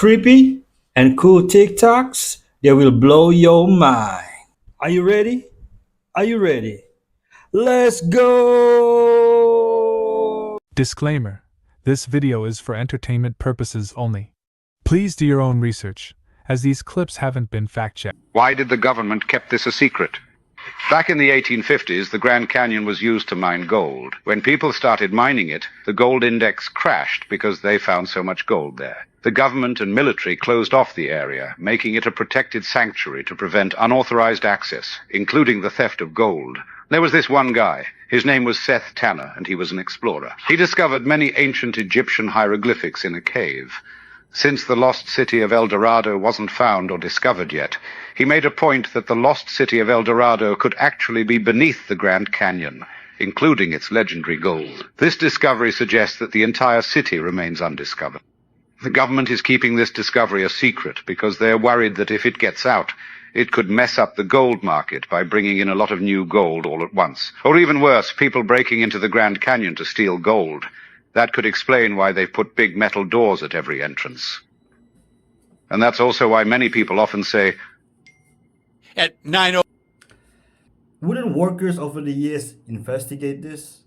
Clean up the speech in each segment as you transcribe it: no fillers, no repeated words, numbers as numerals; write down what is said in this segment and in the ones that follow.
creepy and cool TikToks that will blow your mind. Are you ready? Are you ready? Let's go! Disclaimer: this video is for entertainment purposes only. Please do your own research, as these clips haven't been fact-checked. Why did the government keep this a secret? Back in the 1850s, the Grand Canyon was used to mine gold. When people started mining it, the gold index crashed because they found so much gold there. The government and military closed off the area, making it a protected sanctuary to prevent unauthorized access, including the theft of gold. There was this one guy. His name was Seth Tanner, and he was an explorer. He discovered many ancient Egyptian hieroglyphics in a cave. Since the lost city of El Dorado wasn't found or discovered yet, he made a point that the lost city of El Dorado could actually be beneath the Grand Canyon, including its legendary gold. This discovery suggests that the entire city remains undiscovered. The government is keeping this discovery a secret because they're worried that if it gets out, it could mess up the gold market by bringing in a lot of new gold all at once. Or even worse, people breaking into the Grand Canyon to steal gold. That could explain why they've put big metal doors at every entrance. And that's also why many people often say, at 9:05 Wouldn't workers over the years investigate this?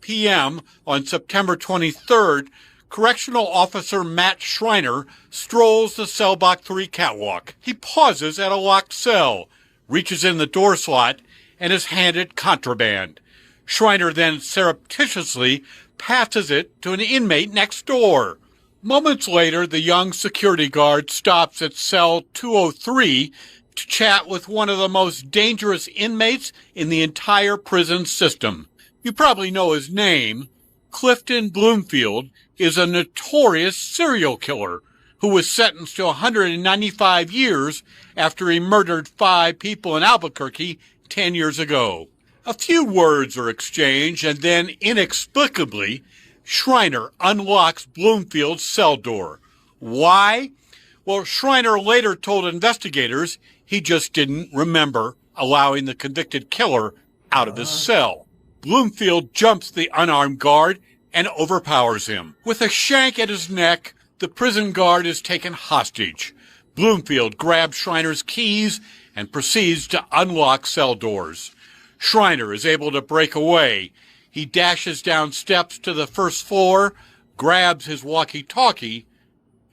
p.m. on September 23rd, Correctional Officer Matt Schreiner strolls the cell block 3 catwalk. He pauses at a locked cell, reaches in the door slot, and is handed contraband. Schreiner then surreptitiously passes it to an inmate next door. Moments later, the young security guard stops at cell 203 to chat with one of the most dangerous inmates in the entire prison system. You probably know his name. Clifton Bloomfield is a notorious serial killer who was sentenced to 195 years after he murdered 5 people in Albuquerque 10 years ago. A few words are exchanged, and then, inexplicably, Schreiner unlocks Bloomfield's cell door. Why? Well, Schreiner later told investigators he just didn't remember allowing the convicted killer out of his cell. Bloomfield jumps the unarmed guard and overpowers him. With a shank at his neck, the prison guard is taken hostage. Bloomfield grabs Schreiner's keys and proceeds to unlock cell doors. Schreiner is able to break away. He dashes down steps to the first floor, grabs his walkie-talkie,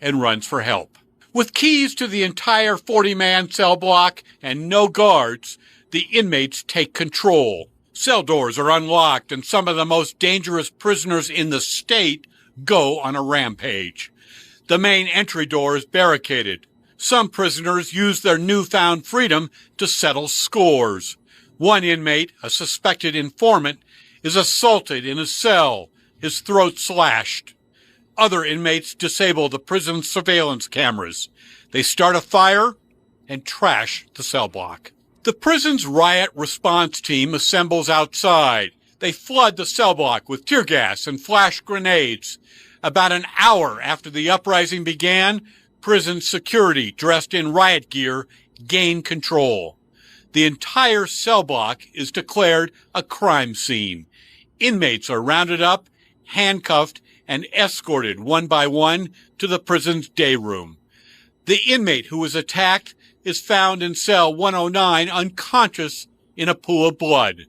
and runs for help. With keys to the entire 40-man cell block and no guards, the inmates take control. Cell doors are unlocked, and some of the most dangerous prisoners in the state go on a rampage. The main entry door is barricaded. Some prisoners use their newfound freedom to settle scores. One inmate, a suspected informant, is assaulted in his cell, his throat slashed. Other inmates disable the prison's surveillance cameras. They start a fire and trash the cell block. The prison's riot response team assembles outside. They flood the cell block with tear gas and flash grenades. About an hour after the uprising began, prison security, dressed in riot gear, gained control. The entire cell block is declared a crime scene. Inmates are rounded up, handcuffed, and escorted one by one to the prison's day room. The inmate who was attacked is found in cell 109 unconscious in a pool of blood.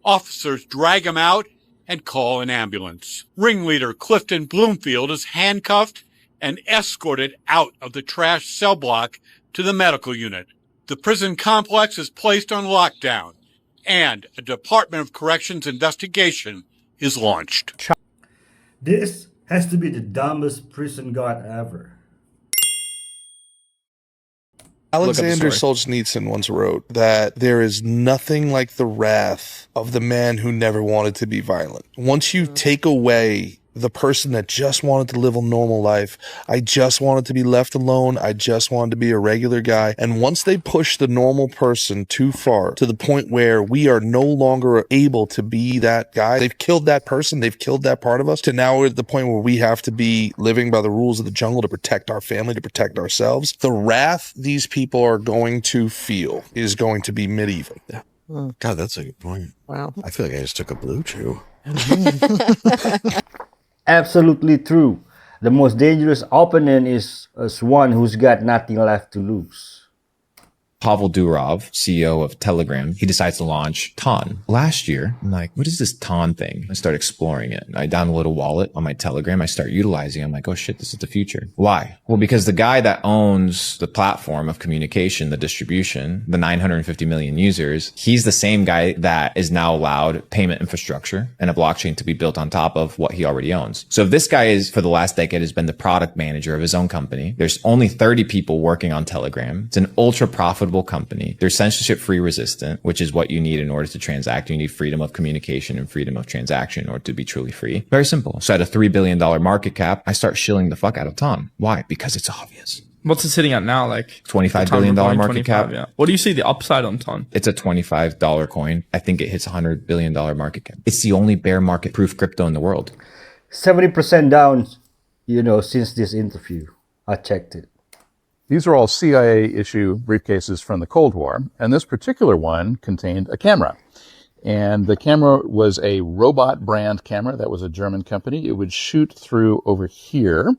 Officers drag him out and call an ambulance. Ringleader Clifton Bloomfield is handcuffed and escorted out of the trashed cell block to the medical unit. The prison complex is placed on lockdown, and a Department of Corrections investigation is launched. This has to be the dumbest prison guard ever. Alexander Solzhenitsyn once wrote that there is nothing like the wrath of the man who never wanted to be violent. Once you take away the person that just wanted to live a normal life, I just wanted to be left alone, I just wanted to be a regular guy, and once they push the normal person too far to the point where we are no longer able to be that guy, they've killed that person, they've killed that part of us, to now we're at the point where we have to be living by the rules of the jungle to protect our family, to protect ourselves. The wrath these people are going to feel is going to be medieval. Yeah. Oh, God, that's a good point. Wow. I feel like I just took a blue chew. Absolutely true. The most dangerous opponent is one who's got nothing left to lose. Pavel Durov, CEO of Telegram, he decides to launch Ton. Last year, I'm like, what is this Ton thing? I start exploring it. I download a wallet on my Telegram. I start utilizing it. I'm like, oh shit, this is the future. Why? Well, because the guy that owns the platform of communication, the distribution, the 950 million users, he's the same guy that is now allowed payment infrastructure and a blockchain to be built on top of what he already owns. So if this guy is, for the last decade, has been the product manager of his own company, there's only 30 people working on Telegram. It's an ultra profitable company. They're censorship free resistant, which is what you need in order to transact. You need freedom of communication and freedom of transaction in order to be truly free. Very simple. So at a $3 billion market cap, I start shilling the fuck out of Ton. Why? Because it's obvious. What's it sitting at now? Like $25 billion market cap. Yeah. What do you see the upside on Ton? It's a $25 coin. I think it hits $100 billion market cap. It's the only bear market proof crypto in the world. 70% down, since this interview. I checked it. These are all CIA issue briefcases from the Cold War, and this particular one contained a camera. And the camera was a Robot brand camera. That was a German company. It would shoot through over here,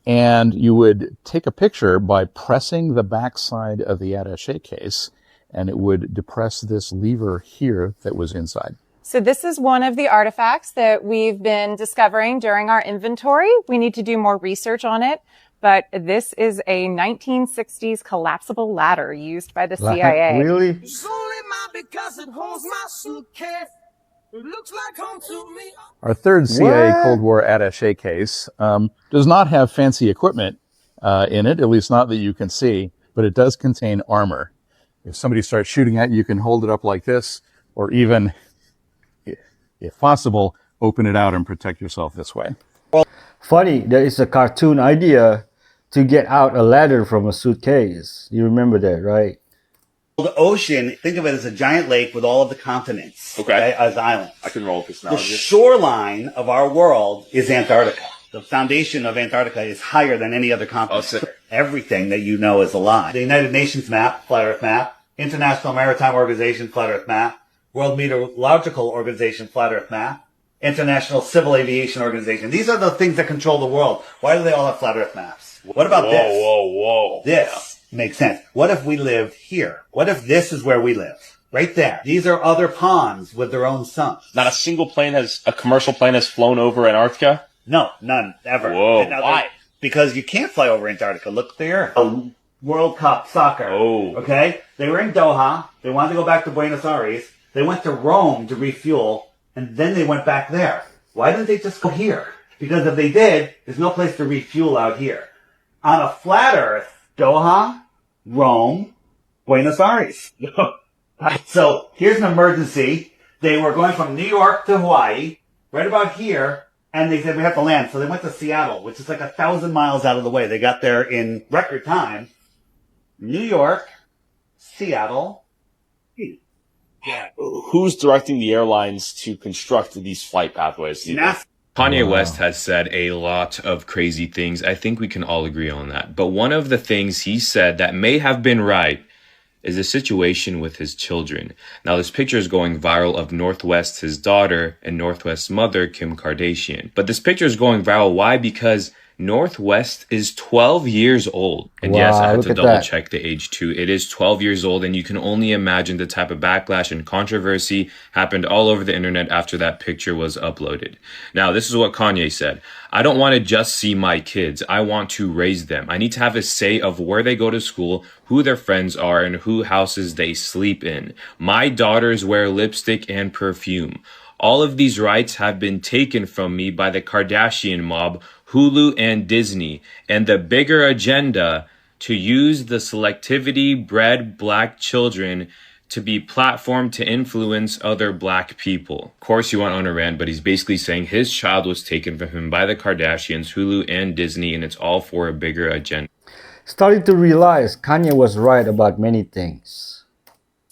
and you would take a picture by pressing the backside of the attaché case, and it would depress this lever here that was inside. So this is one of the artifacts that we've been discovering during our inventory. We need to do more research on it. But this is a 1960s collapsible ladder used by the CIA. Really? It's only mine because it holds my suitcase. It looks like home to me. Our third CIA Cold War attaché case does not have fancy equipment in it, at least not that you can see, but it does contain armor. If somebody starts shooting at you, you can hold it up like this, or even, if possible, open it out and protect yourself this way. Funny, there is a cartoon idea to get out a ladder from a suitcase. You remember that, right? The ocean, think of it as a giant lake with all of the continents as islands. I can roll with this now. The shoreline of our world is Antarctica. The foundation of Antarctica is higher than any other continent. Everything that you know is a lie. The United Nations map, Flat Earth map. International Maritime Organization, Flat Earth map. World Meteorological Organization, Flat Earth map. International Civil Aviation Organization. These are the things that control the world. Why do they all have flat earth maps? What about this? Whoa. This makes sense. What if we lived here? What if this is where we live? Right there. These are other ponds with their own suns. Not a commercial plane has flown over Antarctica? No, none, ever. Whoa, why? Because you can't fly over Antarctica. Look there. World Cup soccer. Oh. Okay? They were in Doha. They wanted to go back to Buenos Aires. They went to Rome to refuel. And then they went back there. Why didn't they just go here? Because if they did, there's no place to refuel out here. On a flat earth, Doha, Rome, Buenos Aires. So here's an emergency. They were going from New York to Hawaii, right about here, and they said we have to land. So they went to Seattle, which is like 1,000 miles out of the way. They got there in record time. New York, Seattle. Yeah. Who's directing the airlines to construct these flight pathways? Kanye West has said a lot of crazy things. I think we can all agree on that. But one of the things he said that may have been right is the situation with his children. Now, this picture is going viral of Northwest, his daughter, and Northwest's mother, Kim Kardashian. But this picture is going viral. Why? Because Northwest is 12 years old. And yes, I had to double check the age too. It is 12 years old, and you can only imagine the type of backlash and controversy happened all over the internet after that picture was uploaded. Now, this is what Kanye said. I don't want to just see my kids. I want to raise them. I need to have a say of where they go to school, who their friends are, and who houses they sleep in. My daughters wear lipstick and perfume. All of these rights have been taken from me by the Kardashian mob, Hulu and Disney, and the bigger agenda to use the selectivity bred black children to be platformed to influence other black people. Of course, he went on a rant, but he's basically saying his child was taken from him by the Kardashians, Hulu, and Disney, and it's all for a bigger agenda. Starting to realize Kanye was right about many things.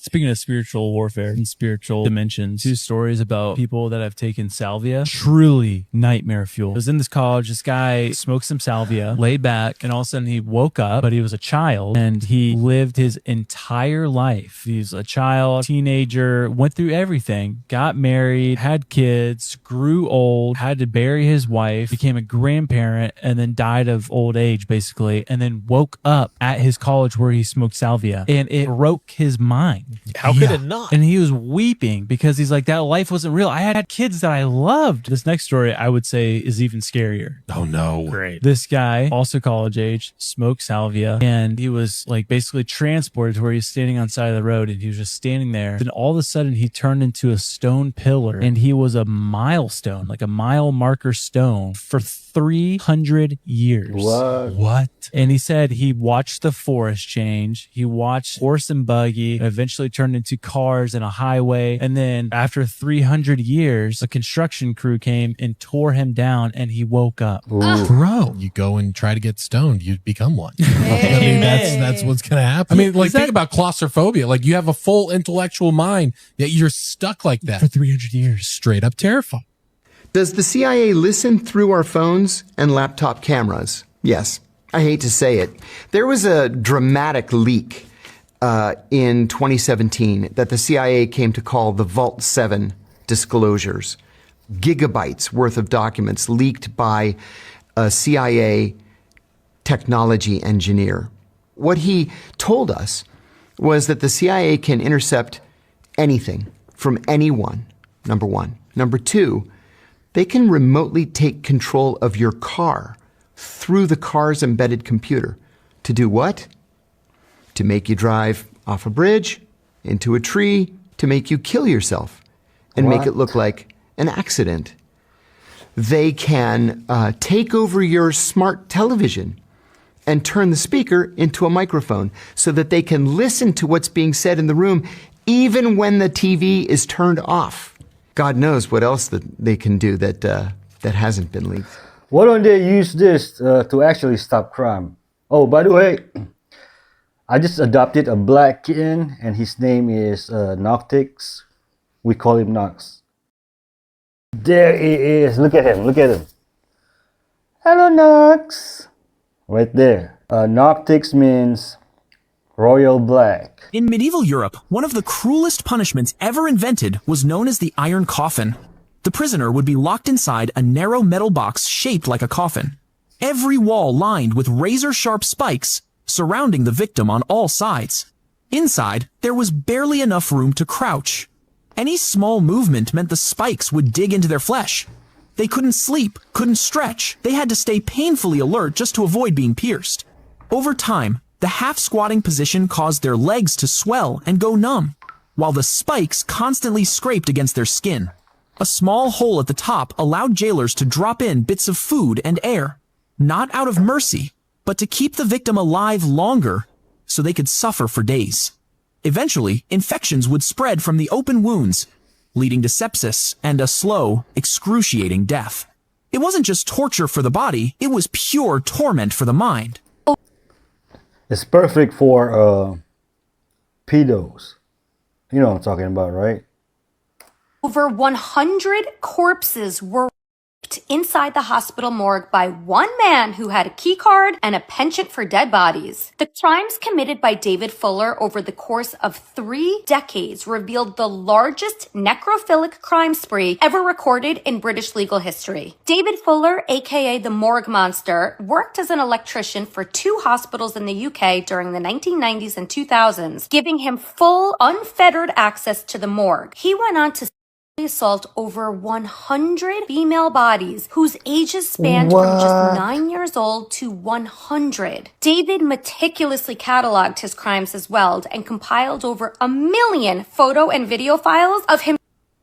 Speaking of spiritual warfare and spiritual dimensions, 2 stories about people that have taken salvia. Truly nightmare fuel. I was in this college. This guy smoked some salvia, laid back, and all of a sudden he woke up, but he was a child and he lived his entire life. He was a child, teenager, went through everything, got married, had kids, grew old, had to bury his wife, became a grandparent, and then died of old age, basically, and then woke up at his college where he smoked salvia. And it broke his mind. How could it not? And he was weeping because he's like, that life wasn't real. I had kids that I loved. This next story, I would say, is even scarier. Oh, no. Great. This guy, also college age, smoked salvia, and he was like basically transported to where he's standing on the side of the road, and he was just standing there. Then all of a sudden, he turned into a stone pillar, and he was a milestone, like a mile marker stone for 300 years. What? And he said he watched the forest change. He watched horse and buggy, and eventually turned into cars and a highway. And then after 300 years, a construction crew came and tore him down, and he woke up. Bro, you go and try to get stoned, you become one. I mean, that's what's going to happen. I mean, like, think about claustrophobia. Like, you have a full intellectual mind, yet you're stuck like that for 300 years. Straight up terrifying. Does the CIA listen through our phones and laptop cameras? Yes. I hate to say it. There was a dramatic leak in 2017 that the CIA came to call the Vault 7 disclosures. Gigabytes worth of documents leaked by a CIA technology engineer. What he told us was that the CIA can intercept anything from anyone, number one. Number two, they can remotely take control of your car through the car's embedded computer. To do what? To make you drive off a bridge, into a tree, to make you kill yourself and make it look like an accident. They can take over your smart television and turn the speaker into a microphone so that they can listen to what's being said in the room even when the TV is turned off. God knows what else that they can do that hasn't been leaked. Why don't they use this to actually stop crime? Oh, by the way, I just adopted a black kitten, and his name is Noctix. We call him Nox. There he is. Look at him. Look at him. Hello, Nox. Right there. Noctix means royal black. In medieval Europe, one of the cruelest punishments ever invented was known as the iron coffin. The prisoner would be locked inside a narrow metal box shaped like a coffin. Every wall lined with razor-sharp spikes, surrounding the victim on all sides. Inside, there was barely enough room to crouch. Any small movement meant the spikes would dig into their flesh. They couldn't sleep, couldn't stretch. They had to stay painfully alert just to avoid being pierced. Over time, the half-squatting position caused their legs to swell and go numb, while the spikes constantly scraped against their skin. A small hole at the top allowed jailers to drop in bits of food and air, not out of mercy, but to keep the victim alive longer so they could suffer for days. Eventually, infections would spread from the open wounds, leading to sepsis and a slow, excruciating death. It wasn't just torture for the body, it was pure torment for the mind. It's perfect for pedos. You know what I'm talking about, right? Over 100 corpses were inside the hospital morgue by one man who had a key card and a penchant for dead bodies. The crimes committed by David Fuller over the course of 3 decades revealed the largest necrophilic crime spree ever recorded in British legal history. David Fuller, aka the Morgue Monster, worked as an electrician for 2 hospitals in the UK during the 1990s and 2000s, giving him full, unfettered access to the morgue. He went on to assault over 100 female bodies whose ages spanned from just 9 years old to 100. David meticulously cataloged his crimes as well and compiled over 1 million photo and video files of him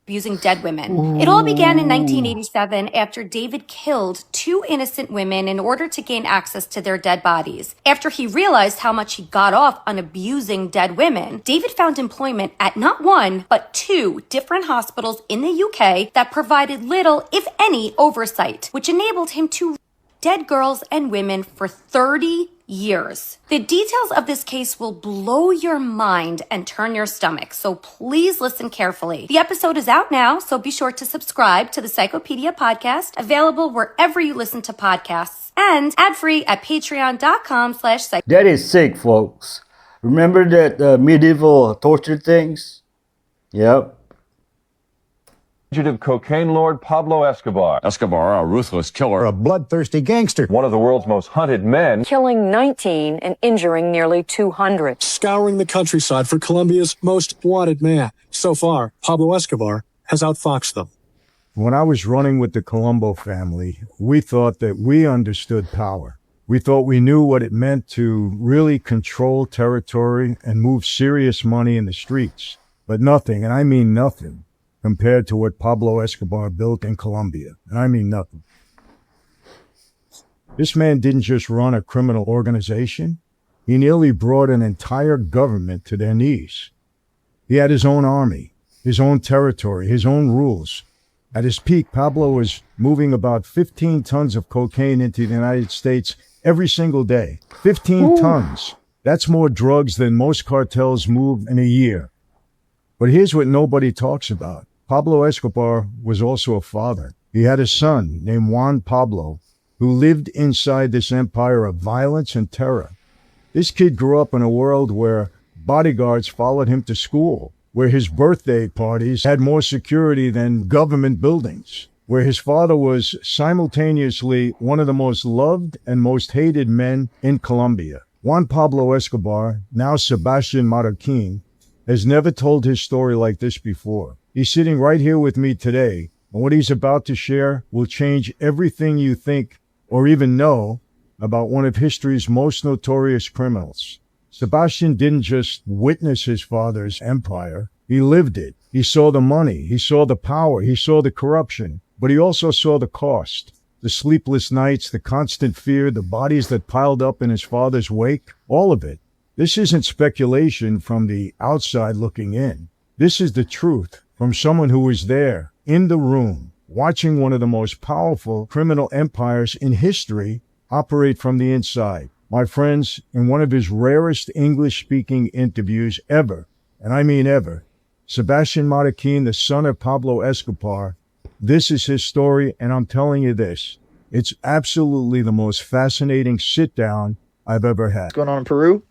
abusing dead women. It all began in 1987 after David killed 2 innocent women in order to gain access to their dead bodies. After he realized how much he got off on abusing dead women, David found employment at not 1, but 2 different hospitals in the UK that provided little, if any, oversight, which enabled him to dead girls and women for 30 years. The details of this case will blow your mind and turn your stomach, so please listen carefully. The episode is out now, so be sure to subscribe to the Psychopedia podcast, available wherever you listen to podcasts, and ad-free at patreon.com/psych. That is sick, folks. Remember that medieval torture things? Yep. Fugitive cocaine lord Pablo Escobar. Escobar, a ruthless killer, A bloodthirsty gangster. One of the world's most hunted men. Killing 19 and injuring nearly 200. Scouring the countryside for Colombia's most wanted man. So far, Pablo Escobar has outfoxed them. When I was running with the Colombo family, we thought that we understood power. We thought we knew what it meant to really control territory and move serious money in the streets. But nothing, and I mean nothing, compared to what Pablo Escobar built in Colombia. And I mean nothing. This man didn't just run a criminal organization. He nearly brought an entire government to their knees. He had his own army, his own territory, his own rules. At his peak, Pablo was moving about 15 tons of cocaine into the United States every single day. 15 tons. That's more drugs than most cartels move in a year. But here's what nobody talks about. Pablo Escobar was also a father. He had a son named Juan Pablo who lived inside this empire of violence and terror. This kid grew up in a world where bodyguards followed him to school, where his birthday parties had more security than government buildings, where his father was simultaneously one of the most loved and most hated men in Colombia. Juan Pablo Escobar, now Sebastian Marroquin, has never told his story like this before. He's sitting right here with me today, and what he's about to share will change everything you think or even know about one of history's most notorious criminals. Sebastian didn't just witness his father's empire, he lived it. He saw the money, he saw the power, he saw the corruption, but he also saw the cost. The sleepless nights, the constant fear, the bodies that piled up in his father's wake, all of it. This isn't speculation from the outside looking in. This is the truth from someone who was there, in the room, watching one of the most powerful criminal empires in history operate from the inside. My friends, in one of his rarest English-speaking interviews ever, and I mean ever, Sebastian Marroquin, the son of Pablo Escobar, this is his story, and I'm telling you this, it's absolutely the most fascinating sit-down I've ever had. What's going on in Peru?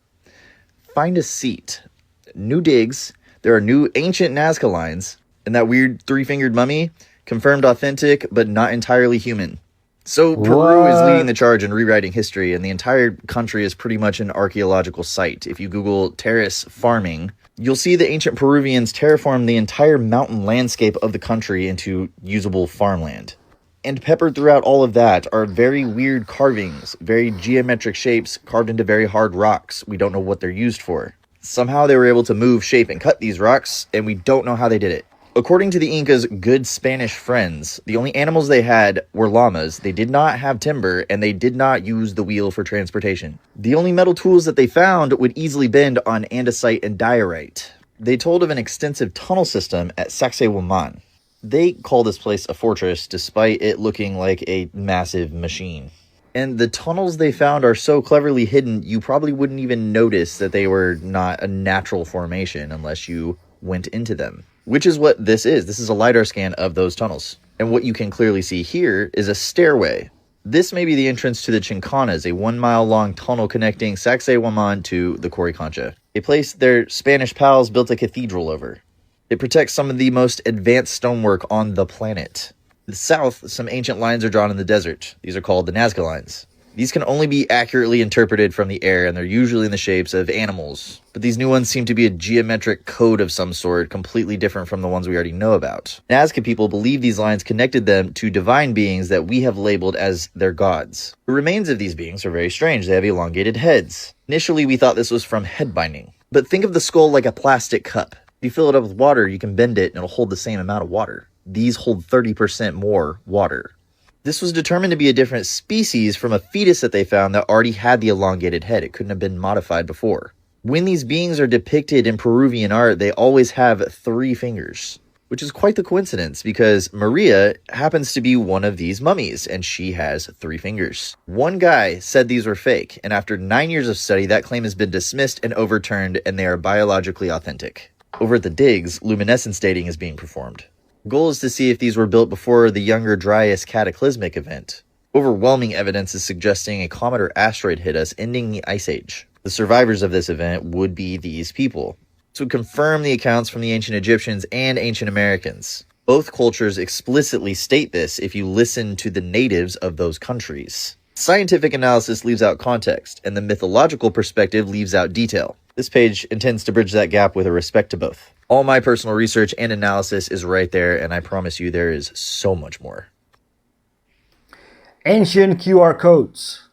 Find a seat. New digs. There are new ancient Nazca lines, and that weird three-fingered mummy, confirmed authentic, but not entirely human. So Peru is leading the charge in rewriting history, and the entire country is pretty much an archaeological site. If you Google terrace farming, you'll see the ancient Peruvians terraform the entire mountain landscape of the country into usable farmland. And peppered throughout all of that are very weird carvings, very geometric shapes carved into very hard rocks. We don't know what they're used for. Somehow they were able to move, shape, and cut these rocks, and we don't know how they did it. According to the Incas' good Spanish friends, the only animals they had were llamas. They did not have timber, and they did not use the wheel for transportation. The only metal tools that they found would easily bend on andesite and diorite. They told of an extensive tunnel system at Sacsayhuaman. They call this place a fortress, despite it looking like a massive machine. And the tunnels they found are so cleverly hidden, you probably wouldn't even notice that they were not a natural formation unless you went into them. Which is what this is. This is a LiDAR scan of those tunnels. And what you can clearly see here is a stairway. This may be the entrance to the Chincanas, a 1 mile long tunnel connecting Sacsayhuaman to the Coricancha, a place their Spanish pals built a cathedral over. It protects some of the most advanced stonework on the planet. To the south, some ancient lines are drawn in the desert. These are called the Nazca lines. These can only be accurately interpreted from the air, and they're usually in the shapes of animals. But these new ones seem to be a geometric code of some sort, completely different from the ones we already know about. Nazca people believe these lines connected them to divine beings that we have labeled as their gods. The remains of these beings are very strange. They have elongated heads. Initially, we thought this was from head binding. But think of the skull like a plastic cup. If you fill it up with water, you can bend it and it'll hold the same amount of water. These hold 30% more water. This was determined to be a different species from a fetus that they found that already had the elongated head. It couldn't have been modified before. When these beings are depicted in Peruvian art, they always have 3 fingers. which is quite the coincidence because Maria happens to be one of these mummies and she has 3 fingers. One guy said these were fake, and after 9 years of study, that claim has been dismissed and overturned, and they are biologically authentic. Over at the digs, luminescence dating is being performed. The goal is to see if these were built before the Younger Dryas cataclysmic event. Overwhelming evidence is suggesting a comet or asteroid hit us, ending the Ice Age. The survivors of this event would be these people. This would confirm the accounts from the ancient Egyptians and ancient Americans. Both cultures explicitly state this if you listen to the natives of those countries. Scientific analysis leaves out context, and the mythological perspective leaves out detail. This page intends to bridge that gap with a respect to both. All my personal research and analysis is right there, and I promise you there is so much more. Ancient QR codes.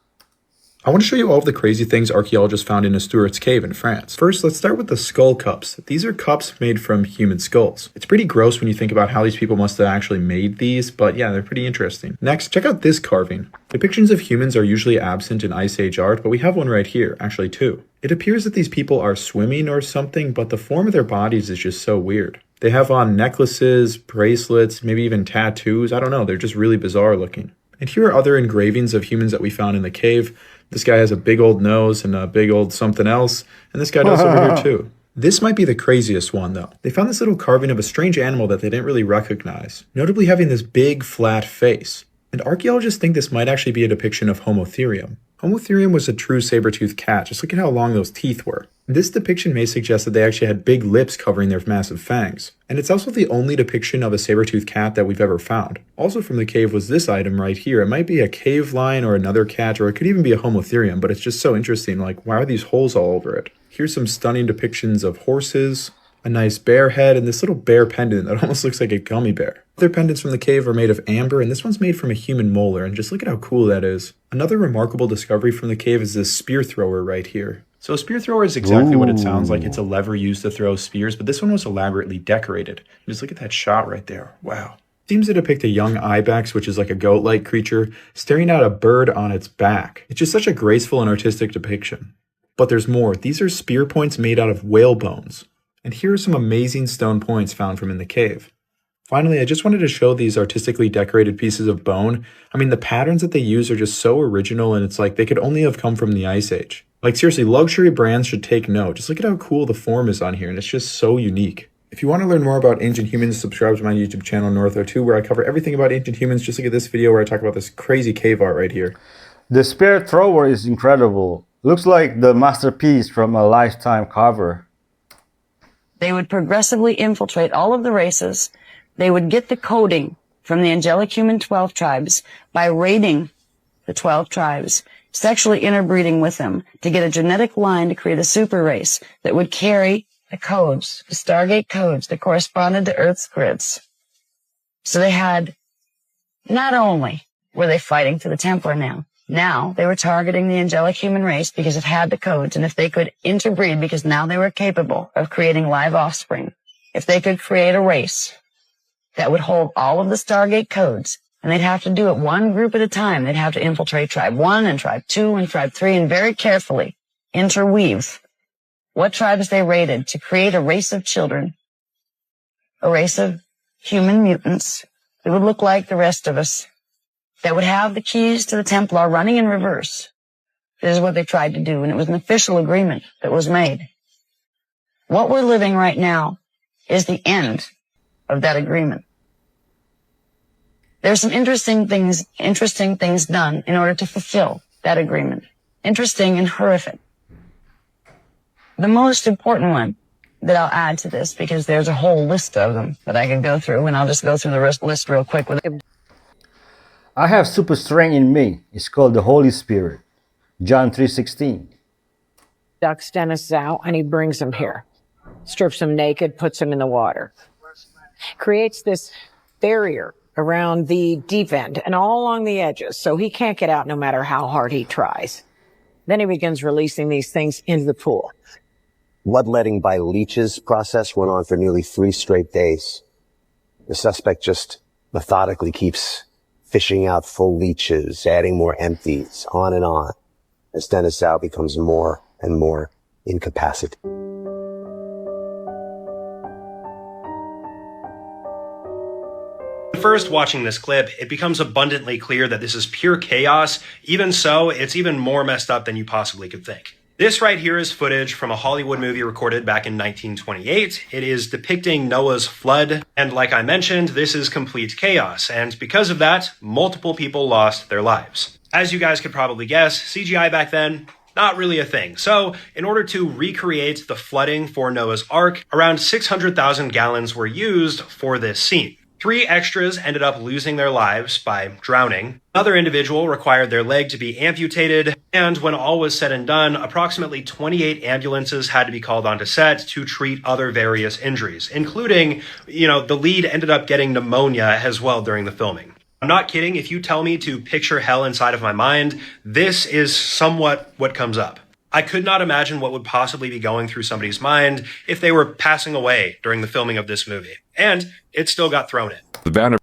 I want to show you all of the crazy things archaeologists found in a Stuart's cave in France. First, let's start with the skull cups. These are cups made from human skulls. It's pretty gross when you think about how these people must have actually made these, but yeah, they're pretty interesting. Next, check out this carving. Depictions of humans are usually absent in Ice Age art, but we have one right here, actually 2. It appears that these people are swimming or something, but the form of their bodies is just so weird. They have on necklaces, bracelets, maybe even tattoos. I don't know, they're just really bizarre looking. And here are other engravings of humans that we found in the cave. This guy has a big old nose and a big old something else, and this guy does over here too. This might be the craziest one though. They found this little carving of a strange animal that they didn't really recognize, notably having this big flat face. And archaeologists think this might actually be a depiction of Homotherium. Homotherium was a true saber-toothed cat, just look at how long those teeth were. This depiction may suggest that they actually had big lips covering their massive fangs. And it's also the only depiction of a saber-toothed cat that we've ever found. Also from the cave was this item right here. It might be a cave lion or another cat, or it could even be a Homotherium, but it's just so interesting, like why are these holes all over it? Here's some stunning depictions of horses, a nice bear head, and this little bear pendant that almost looks like a gummy bear. Other pendants from the cave are made of amber, and this one's made from a human molar, and just look at how cool that is. Another remarkable discovery from the cave is this spear thrower right here. So a spear thrower is exactly what it sounds like. It's a lever used to throw spears, but this one was elaborately decorated. Just look at that shot right there. Wow. Seems to depict a young ibex, which is like a goat-like creature, staring at a bird on its back. It's just such a graceful and artistic depiction. But there's more. These are spear points made out of whale bones. And here are some amazing stone points found from in the cave. Finally, I just wanted to show these artistically decorated pieces of bone. I mean, the patterns that they use are just so original, and it's like they could only have come from the Ice Age. Like seriously, luxury brands should take note. Just look at how cool the form is on here, and it's just so unique. If you want to learn more about ancient humans, subscribe to my YouTube channel, Northo2, where I cover everything about ancient humans. Just look at this video where I talk about this crazy cave art right here. The spear thrower is incredible. Looks like the masterpiece from a Lifetime cover. They would progressively infiltrate all of the races. They would get the coding from the angelic human 12 tribes by raiding the 12 tribes, sexually interbreeding with them to get a genetic line to create a super race that would carry the codes, the Stargate codes that corresponded to Earth's grids. So they had, not only were they fighting for the Templar now they were targeting the angelic human race because it had the codes, and if they could interbreed, because now they were capable of creating live offspring, if they could create a race that would hold all of the Stargate codes, and they'd have to do it one group at a time. They'd have to infiltrate tribe 1 and tribe 2 and tribe 3 and very carefully interweave what tribes they raided to create a race of children, a race of human mutants that would look like the rest of us, that would have the keys to the Templar running in reverse. This is what they tried to do, and it was an official agreement that was made. What we're living right now is the end of that agreement. There's some interesting things done in order to fulfill that agreement. Interesting and horrific. The most important one that I'll add to this, because there's a whole list of them that I can go through, and I'll just go through the list real quick. I have super strength in me. It's called the Holy Spirit. John 3:16. Ducks Dennis out and he brings him here. Strips him naked, puts him in the water. Creates this barrier around the deep end and all along the edges, so he can't get out no matter how hard he tries. Then he begins releasing these things into the pool. Bloodletting by leeches process went on for nearly 3 straight days. The suspect just methodically keeps fishing out full leeches, adding more empties, on and on, as Dennis Zhao becomes more and more incapacitated. first, watching this clip, it becomes abundantly clear that this is pure chaos. Even so, it's even more messed up than you possibly could think. This right here is footage from a Hollywood movie recorded back in 1928. It is depicting Noah's flood, and like I mentioned, this is complete chaos, and because of that, multiple people lost their lives. As you guys could probably guess, CGI back then, not really a thing. So, in order to recreate the flooding for Noah's Ark, around 600,000 gallons were used for this scene. 3 extras ended up losing their lives by drowning. Another individual required their leg to be amputated, and when all was said and done, approximately 28 ambulances had to be called onto set to treat other various injuries, including, the lead ended up getting pneumonia as well during the filming. I'm not kidding. If you tell me to picture hell inside of my mind, this is somewhat what comes up. I could not imagine what would possibly be going through somebody's mind if they were passing away during the filming of this movie. And it still got thrown in.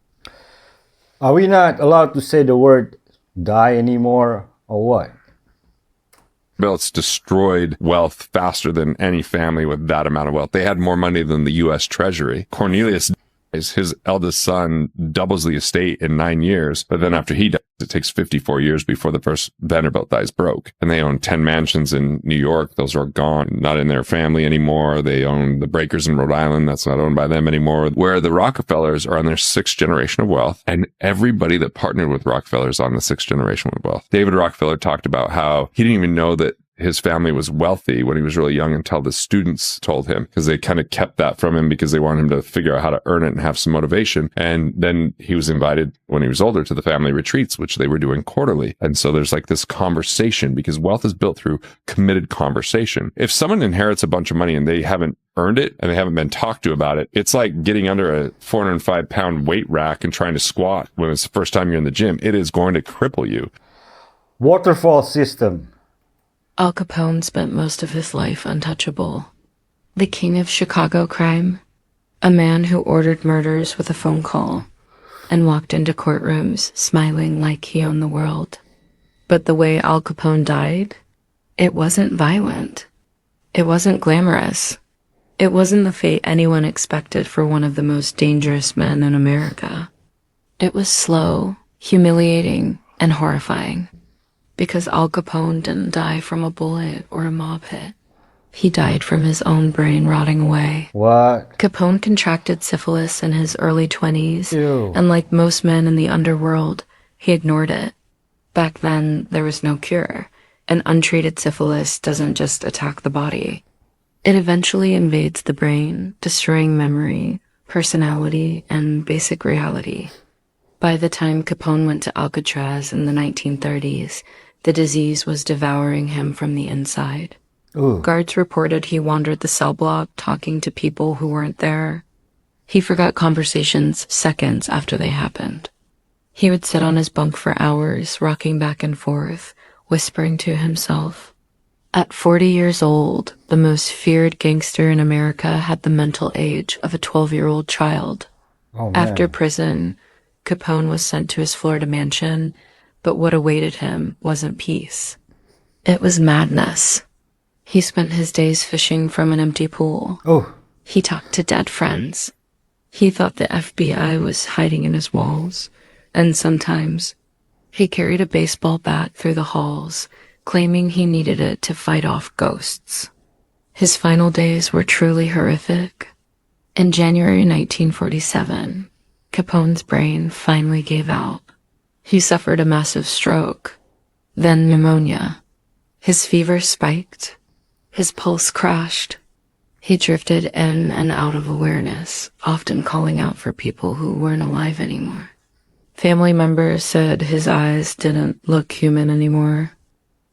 Are we not allowed to say the word die anymore, or what? Vanderbilt's destroyed wealth faster than any family with that amount of wealth. They had more money than the U.S. Treasury. Cornelius dies, his eldest son doubles the estate in 9 years, but then after he dies, it takes 54 years before the first Vanderbilt dies broke. And they own 10 mansions in New York. Those are gone, not in their family anymore. They own the Breakers in Rhode Island. That's not owned by them anymore. Where the Rockefellers are on their 6th generation of wealth, and everybody that partnered with Rockefeller is on the 6th generation of wealth. David Rockefeller talked about how he didn't even know that his family was wealthy when he was really young until the students told him, because they kind of kept that from him because they wanted him to figure out how to earn it and have some motivation. And then he was invited when he was older to the family retreats, which they were doing quarterly. And so there's like this conversation, because wealth is built through committed conversation. If someone inherits a bunch of money and they haven't earned it and they haven't been talked to about it, it's like getting under a 405-pound weight rack and trying to squat when it's the first time you're in the gym. It is going to cripple you. Waterfall system. Al Capone spent most of his life untouchable. The king of Chicago crime, a man who ordered murders with a phone call and walked into courtrooms smiling like he owned the world. But the way Al Capone died, it wasn't violent. It wasn't glamorous. It wasn't the fate anyone expected for one of the most dangerous men in America. It was slow, humiliating, and horrifying. Because Al Capone didn't die from a bullet or a mob hit. He died from his own brain rotting away. What? Capone contracted syphilis in his early 20s, Ew. and like most men in the underworld, he ignored it. Back then, there was no cure, and untreated syphilis doesn't just attack the body. It eventually invades the brain, destroying memory, personality, and basic reality. By the time Capone went to Alcatraz in the 1930s, the disease was devouring him from the inside. Ooh. Guards reported he wandered the cell block talking to people who weren't there. He forgot conversations seconds after they happened. He would sit on his bunk for hours, rocking back and forth, whispering to himself. At 40 years old, the most feared gangster in America had the mental age of a 12-year-old child. Oh, man. After prison, Capone was sent to his Florida mansion, but what awaited him wasn't peace. It was madness. He spent his days fishing from an empty pool. Oh. He talked to dead friends. He thought the FBI was hiding in his walls, and sometimes he carried a baseball bat through the halls, claiming he needed it to fight off ghosts. His final days were truly horrific. In January 1947, Capone's brain finally gave out. He suffered a massive stroke, then pneumonia. His fever spiked. His pulse crashed. He drifted in and out of awareness, often calling out for people who weren't alive anymore. Family members said his eyes didn't look human anymore.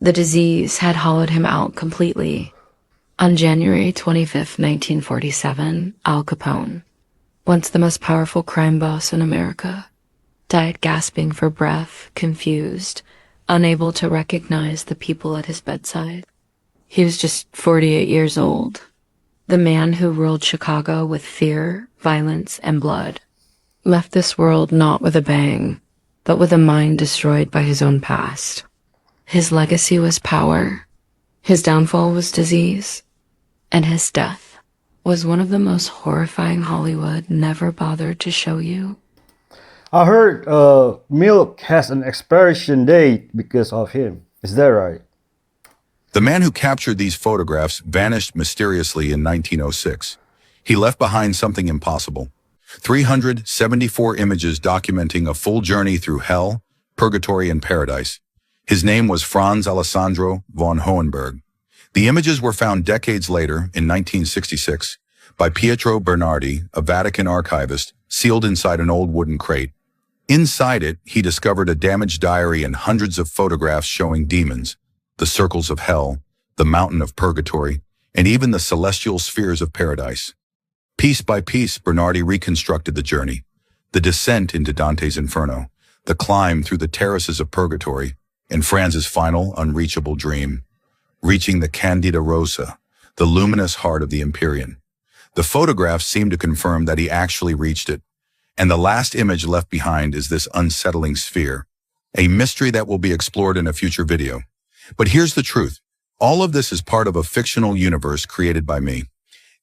The disease had hollowed him out completely. On January 25th, 1947, Al Capone, once the most powerful crime boss in America, died gasping for breath, confused, unable to recognize the people at his bedside. He was just 48 years old. The man who ruled Chicago with fear, violence, and blood left this world not with a bang, but with a mind destroyed by his own past. His legacy was power, his downfall was disease, and his death was one of the most horrifying Hollywood never bothered to show you. I heard milk has an expiration date because of him. Is that right? The man who captured these photographs vanished mysteriously in 1906. He left behind something impossible. 374 images documenting a full journey through hell, purgatory, and paradise. His name was Franz Alessandro von Hohenberg. The images were found decades later, in 1966, by Pietro Bernardi, a Vatican archivist, sealed inside an old wooden crate. Inside it, he discovered a damaged diary and hundreds of photographs showing demons, the circles of hell, the mountain of purgatory, and even the celestial spheres of paradise. Piece by piece, Bernardi reconstructed the journey, the descent into Dante's Inferno, the climb through the terraces of purgatory, and Franz's final unreachable dream, reaching the Candida Rosa, the luminous heart of the Empyrean. The photographs seem to confirm that he actually reached it, and the last image left behind is this unsettling sphere, a mystery that will be explored in a future video. But here's the truth. All of this is part of a fictional universe created by me.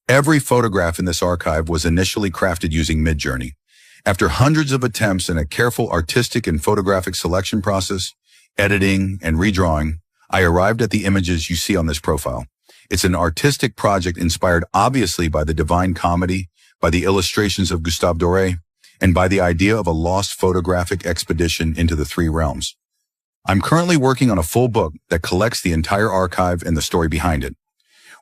Every photograph in this archive was initially crafted using Midjourney. After hundreds of attempts and a careful artistic and photographic selection process, editing and redrawing, I arrived at the images you see on this profile. It's an artistic project inspired obviously by the Divine Comedy, by the illustrations of Gustave Doré, and by the idea of a lost photographic expedition into the three realms. I'm currently working on a full book that collects the entire archive and the story behind it.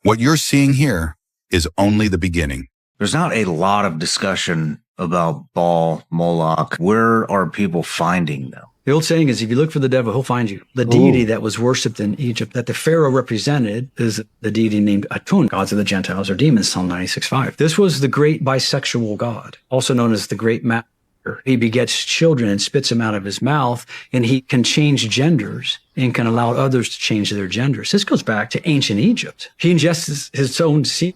What you're seeing here is only the beginning. There's not a lot of discussion about Baal, Moloch. Where are people finding them? The old saying is, if you look for the devil, he'll find you. The deity that was worshipped in Egypt, that the Pharaoh represented, is the deity named Atun, gods of the Gentiles or demons, Psalm 96:5. This was the great bisexual god, also known as the great master. He begets children and spits them out of his mouth, and he can change genders and can allow others to change their genders. This goes back to ancient Egypt. He ingests his own seed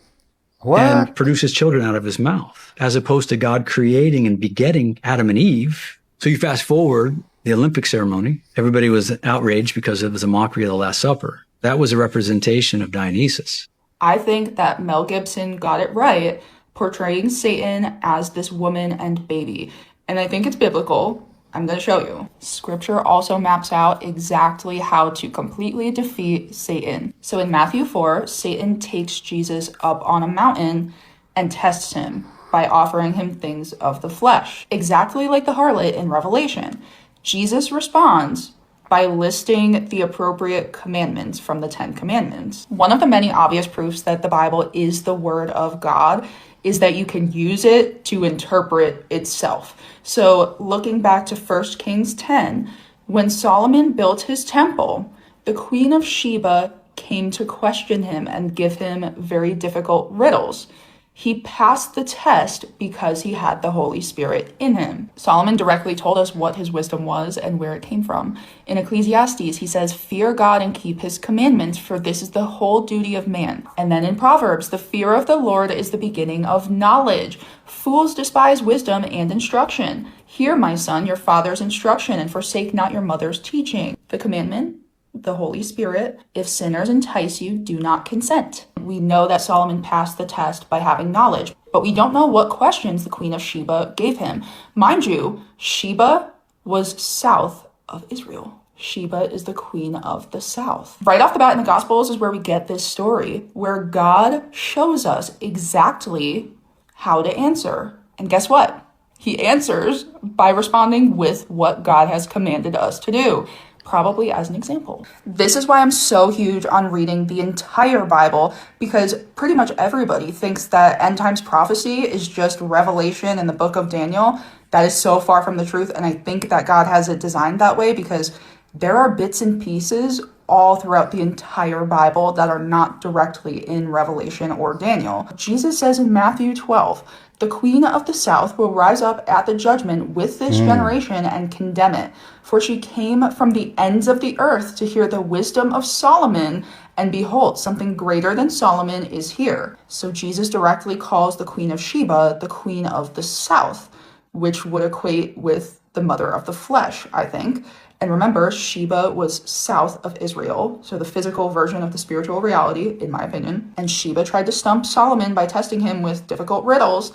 and produces children out of his mouth, as opposed to God creating and begetting Adam and Eve. So you fast forward the Olympic ceremony, everybody was outraged because it was a mockery of the Last Supper. That was a representation of Dionysus. I think that Mel Gibson got it right, portraying Satan as this woman and baby. And I think it's biblical. I'm going to show you. Scripture also maps out exactly how to completely defeat Satan. So in Matthew 4, Satan takes Jesus up on a mountain and tests him by offering him things of the flesh, exactly like the harlot in Revelation. Jesus responds by listing the appropriate commandments from the 10 Commandments. One of the many obvious proofs that the Bible is the Word of God is that you can use it to interpret itself. So looking back to 1 Kings 10, when Solomon built his temple, the Queen of Sheba came to question him and give him very difficult riddles. He passed the test because he had the Holy Spirit in him. Solomon directly told us what his wisdom was and where it came from. In Ecclesiastes, he says, "Fear God and keep his commandments, for this is the whole duty of man." And then in Proverbs, "The fear of the Lord is the beginning of knowledge. Fools despise wisdom and instruction. Hear, my son, your father's instruction, and forsake not your mother's teaching." The commandment, the Holy Spirit, "If sinners entice you, do not consent." We know that Solomon passed the test by having knowledge, but we don't know what questions the Queen of Sheba gave him. Mind you, Sheba was south of Israel. Sheba is the queen of the south. Right off the bat in the Gospels is where we get this story, where God shows us exactly how to answer. And guess what? He answers by responding with what God has commanded us to do. Probably as an example. This is why I'm so huge on reading the entire Bible, because pretty much everybody thinks that end times prophecy is just Revelation and the book of Daniel. That is so far from the truth, and I think that God has it designed that way because there are bits and pieces all throughout the entire Bible that are not directly in Revelation or Daniel. Jesus says in Matthew 12, "The queen of the south will rise up at the judgment with this generation and condemn it. For she came from the ends of the earth to hear the wisdom of Solomon, and behold, something greater than Solomon is here." So Jesus directly calls the Queen of Sheba the Queen of the South, which would equate with the mother of the flesh, I think. And remember, Sheba was south of Israel, so the physical version of the spiritual reality, in my opinion. And Sheba tried to stump Solomon by testing him with difficult riddles.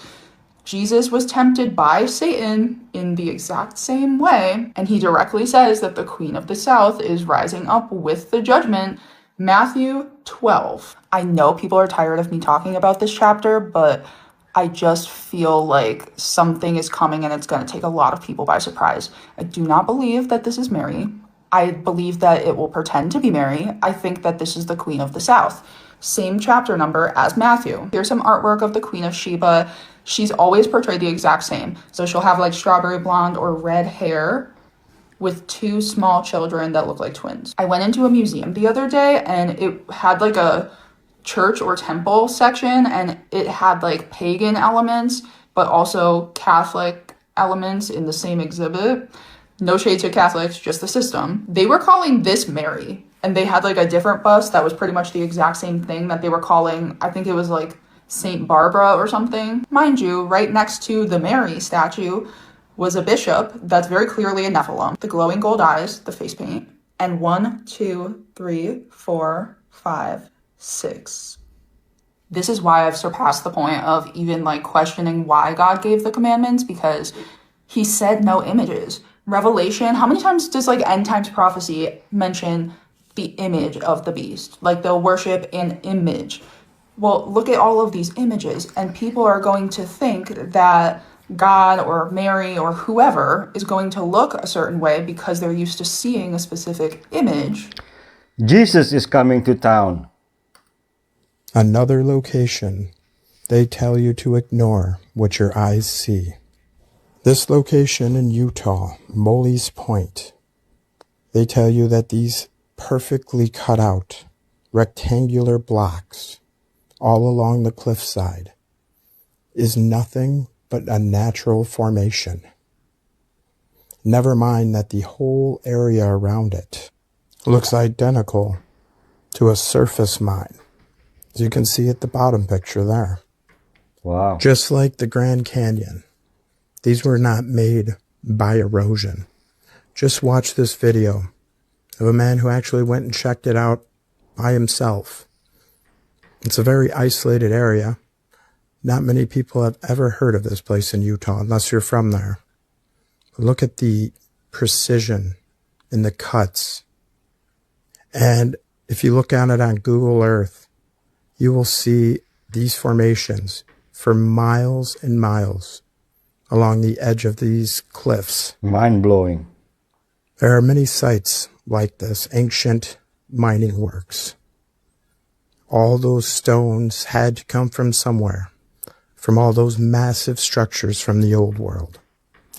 Jesus was tempted by Satan in the exact same way, and he directly says that the Queen of the South is rising up with the judgment. Matthew 12. I know people are tired of me talking about this chapter, but I just feel like something is coming and it's going to take a lot of people by surprise. I do not believe that this is Mary. I believe that it will pretend to be Mary. I think that this is the Queen of the South. Same chapter number as Matthew. Here's some artwork of the Queen of Sheba. She's always portrayed the exact same. So she'll have like strawberry blonde or red hair with two small children that look like twins. I went into a museum the other day and it had like a church or temple section, and it had like pagan elements, but also Catholic elements in the same exhibit. No shade to Catholics, just the system. They were calling this Mary, and they had like a different bust that was pretty much the exact same thing that they were calling, I think it was like Saint Barbara or something. Mind you, right next to the Mary statue was a bishop that's very clearly a Nephilim. The glowing gold eyes, the face paint, and 1, 2, 3, 4, 5, 6. This is why I've surpassed the point of even like questioning why God gave the commandments, because he said no images. Revelation, how many times does like end times prophecy mention the image of the beast? Like they'll worship an image. Well, look at all of these images, and people are going to think that God or Mary or whoever is going to look a certain way because they're used to seeing a specific image. Jesus is coming to town. Another location. They tell you to ignore what your eyes see. This location in Utah, Molly's Point. They tell you that these perfectly cut out rectangular blocks all along the cliffside is nothing but a natural formation. Never mind that the whole area around it looks identical to a surface mine, as you can see at the bottom picture there. Wow. Just like the Grand Canyon, these were not made by erosion. Just watch this video of a man who actually went and checked it out by himself. It's a very isolated area. Not many people have ever heard of this place in Utah, unless you're from there. Look at the precision in the cuts. And if you look at it on Google Earth, you will see these formations for miles and miles along the edge of these cliffs. Mind-blowing. There are many sites like this, ancient mining works. All those stones had to come from somewhere, from all those massive structures from the old world.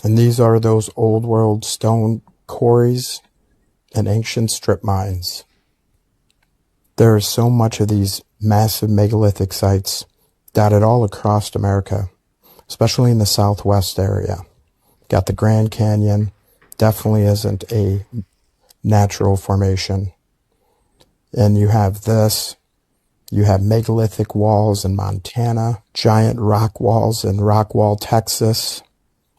And these are those old world stone quarries and ancient strip mines. There are so much of these massive megalithic sites dotted all across America, especially in the southwest area. Got the Grand Canyon, definitely isn't a natural formation. And you have this. You have megalithic walls in Montana, giant rock walls in Rockwall, Texas,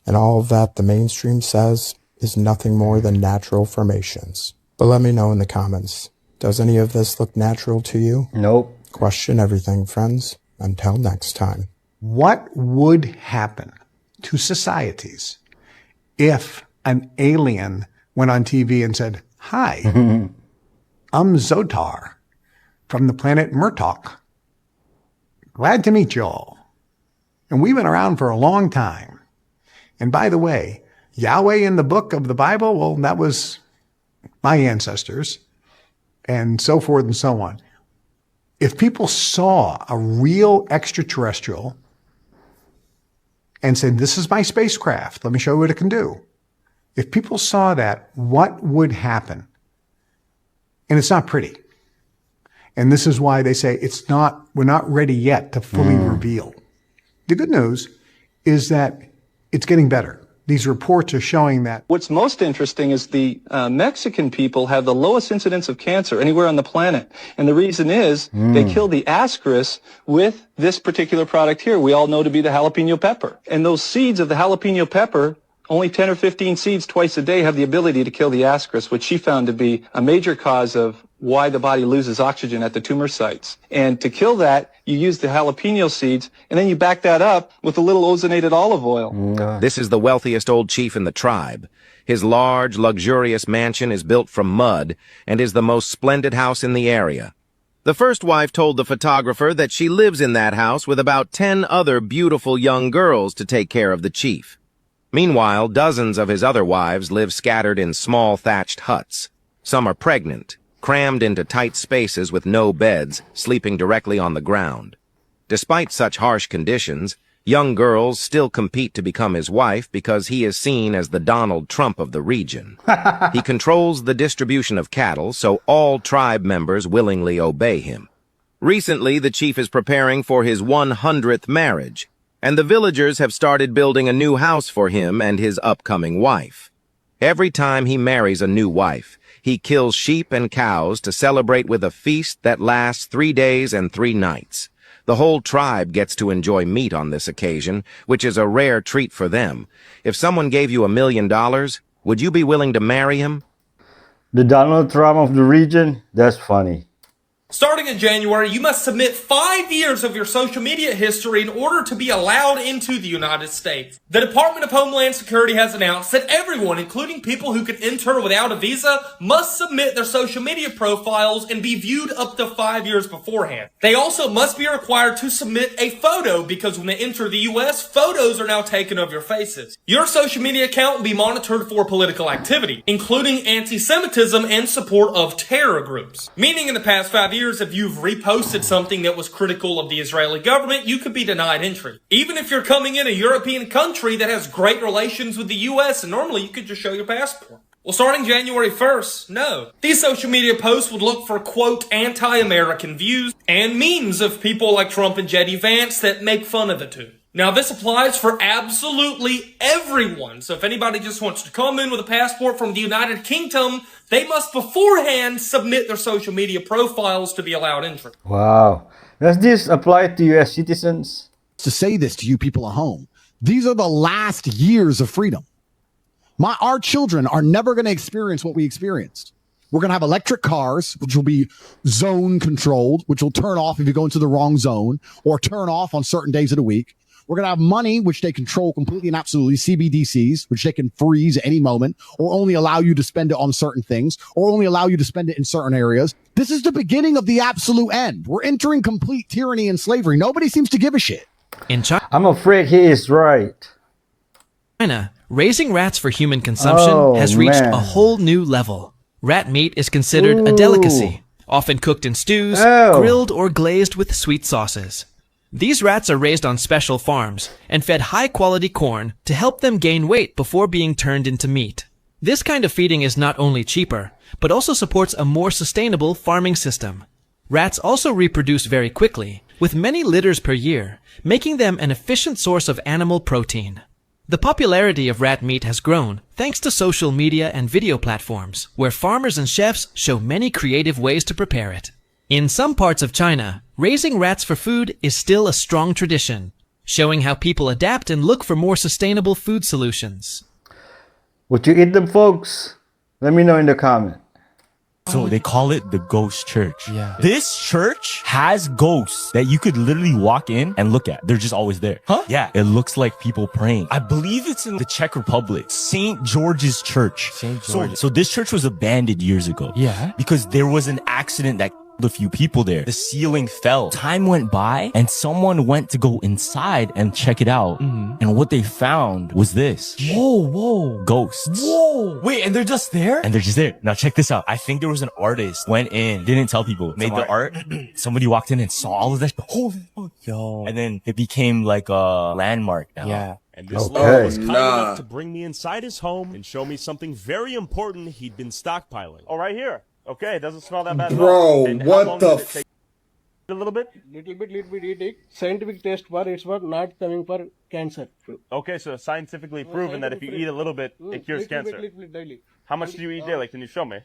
and all of that the mainstream says is nothing more than natural formations. But let me know in the comments, does any of this look natural to you? Nope. Question everything, friends. Until next time. What would happen to societies if an alien went on TV and said, "Hi, I'm Zotar from the planet Murtok. Glad to meet you all. And we've been around for a long time. And by the way, Yahweh in the book of the Bible, well, that was my ancestors," and so forth and so on. If people saw a real extraterrestrial and said, "This is my spacecraft, let me show you what it can do." If people saw that, what would happen? And it's not pretty. And this is why they say we're not ready yet to fully reveal. The good news is that it's getting better. These reports are showing that. What's most interesting is the Mexican people have the lowest incidence of cancer anywhere on the planet. And the reason is they kill the ascaris with this particular product here, we all know to be the jalapeno pepper. And those seeds of the jalapeno pepper, only 10 or 15 seeds twice a day, have the ability to kill the ascaris, which she found to be a major cause of why the body loses oxygen at the tumor sites. And to kill that, you use the jalapeno seeds, and then you back that up with a little ozonated olive oil. This is the wealthiest old chief in the tribe. His large, luxurious mansion is built from mud and is the most splendid house in the area. The first wife told the photographer that she lives in that house with about 10 other beautiful young girls to take care of the chief. Meanwhile, dozens of his other wives live scattered in small thatched huts. Some are pregnant, crammed into tight spaces with no beds, sleeping directly on the ground. Despite such harsh conditions, young girls still compete to become his wife because he is seen as the Donald Trump of the region. He controls the distribution of cattle, so all tribe members willingly obey him. Recently, the chief is preparing for his 100th marriage, and the villagers have started building a new house for him and his upcoming wife. Every time he marries a new wife, he kills sheep and cows to celebrate with a feast that lasts 3 days and 3 nights. The whole tribe gets to enjoy meat on this occasion, which is a rare treat for them. If someone gave you $1 million, would you be willing to marry him? The Donald Trump of the region? That's funny. Starting in January, you must submit 5 years of your social media history in order to be allowed into the United States. The Department of Homeland Security has announced that everyone, including people who can enter without a visa, must submit their social media profiles and be viewed up to 5 years beforehand. They also must be required to submit a photo because when they enter the U.S., photos are now taken of your faces. Your social media account will be monitored for political activity, including anti-Semitism and support of terror groups. Meaning in the past 5 years, if you've reposted something that was critical of the Israeli government, you could be denied entry. Even if you're coming in a European country that has great relations with the U.S., and normally you could just show your passport. Well, starting January 1st, no. These social media posts would look for, quote, anti-American views and memes of people like Trump and J.D. Vance that make fun of the two. Now, this applies for absolutely everyone. So if anybody just wants to come in with a passport from the United Kingdom, they must beforehand submit their social media profiles to be allowed entry. Wow. Does this apply to U.S. citizens? To say this to you people at home, these are the last years of freedom. Our children are never going to experience what we experienced. We're going to have electric cars, which will be zone controlled, which will turn off if you go into the wrong zone or turn off on certain days of the week. We're going to have money, which they control completely and absolutely, CBDCs, which they can freeze at any moment or only allow you to spend it on certain things or only allow you to spend it in certain areas. This is the beginning of the absolute end. We're entering complete tyranny and slavery. Nobody seems to give a shit. In China, I'm afraid he is right. Raising rats for human consumption has reached a whole new level. Rat meat is considered a delicacy, often cooked in stews, grilled or glazed with sweet sauces. These rats are raised on special farms and fed high-quality corn to help them gain weight before being turned into meat. This kind of feeding is not only cheaper, but also supports a more sustainable farming system. Rats also reproduce very quickly, with many litters per year, making them an efficient source of animal protein. The popularity of rat meat has grown thanks to social media and video platforms, where farmers and chefs show many creative ways to prepare it. In some parts of China, raising rats for food is still a strong tradition, showing how people adapt and look for more sustainable food solutions. Would you eat them, folks? Let me know in the comment. So they call it the ghost church. Yeah. This church has ghosts that you could literally walk in and look at. They're just always there. Huh? Yeah. It looks like people praying. I believe it's in the Czech Republic. St. George's Church. St. George. So this church was abandoned years ago. Yeah. Because there was an accident that a few people there. The ceiling fell. Time went by and someone went to go inside and check it out. And what they found was this. Whoa. Ghosts. Whoa. Wait, and they're just there? And they're just there. Now check this out. I think there was an artist went in, didn't tell people, made the art. Somebody walked in and saw all of that. Holy fuck. Yo. And then it became like a landmark now. Yeah. And this local was kind enough to bring me inside his home and show me something very important he'd been stockpiling. Oh, right here. Okay, it doesn't smell that bad at all. Bro, what the f... A little bit? Little bit eat it. Scientific test for it's for not coming for cancer. Okay, so scientifically proven that if you eat a little bit, it cures cancer. Little daily. How much do you eat daily? Can you show me?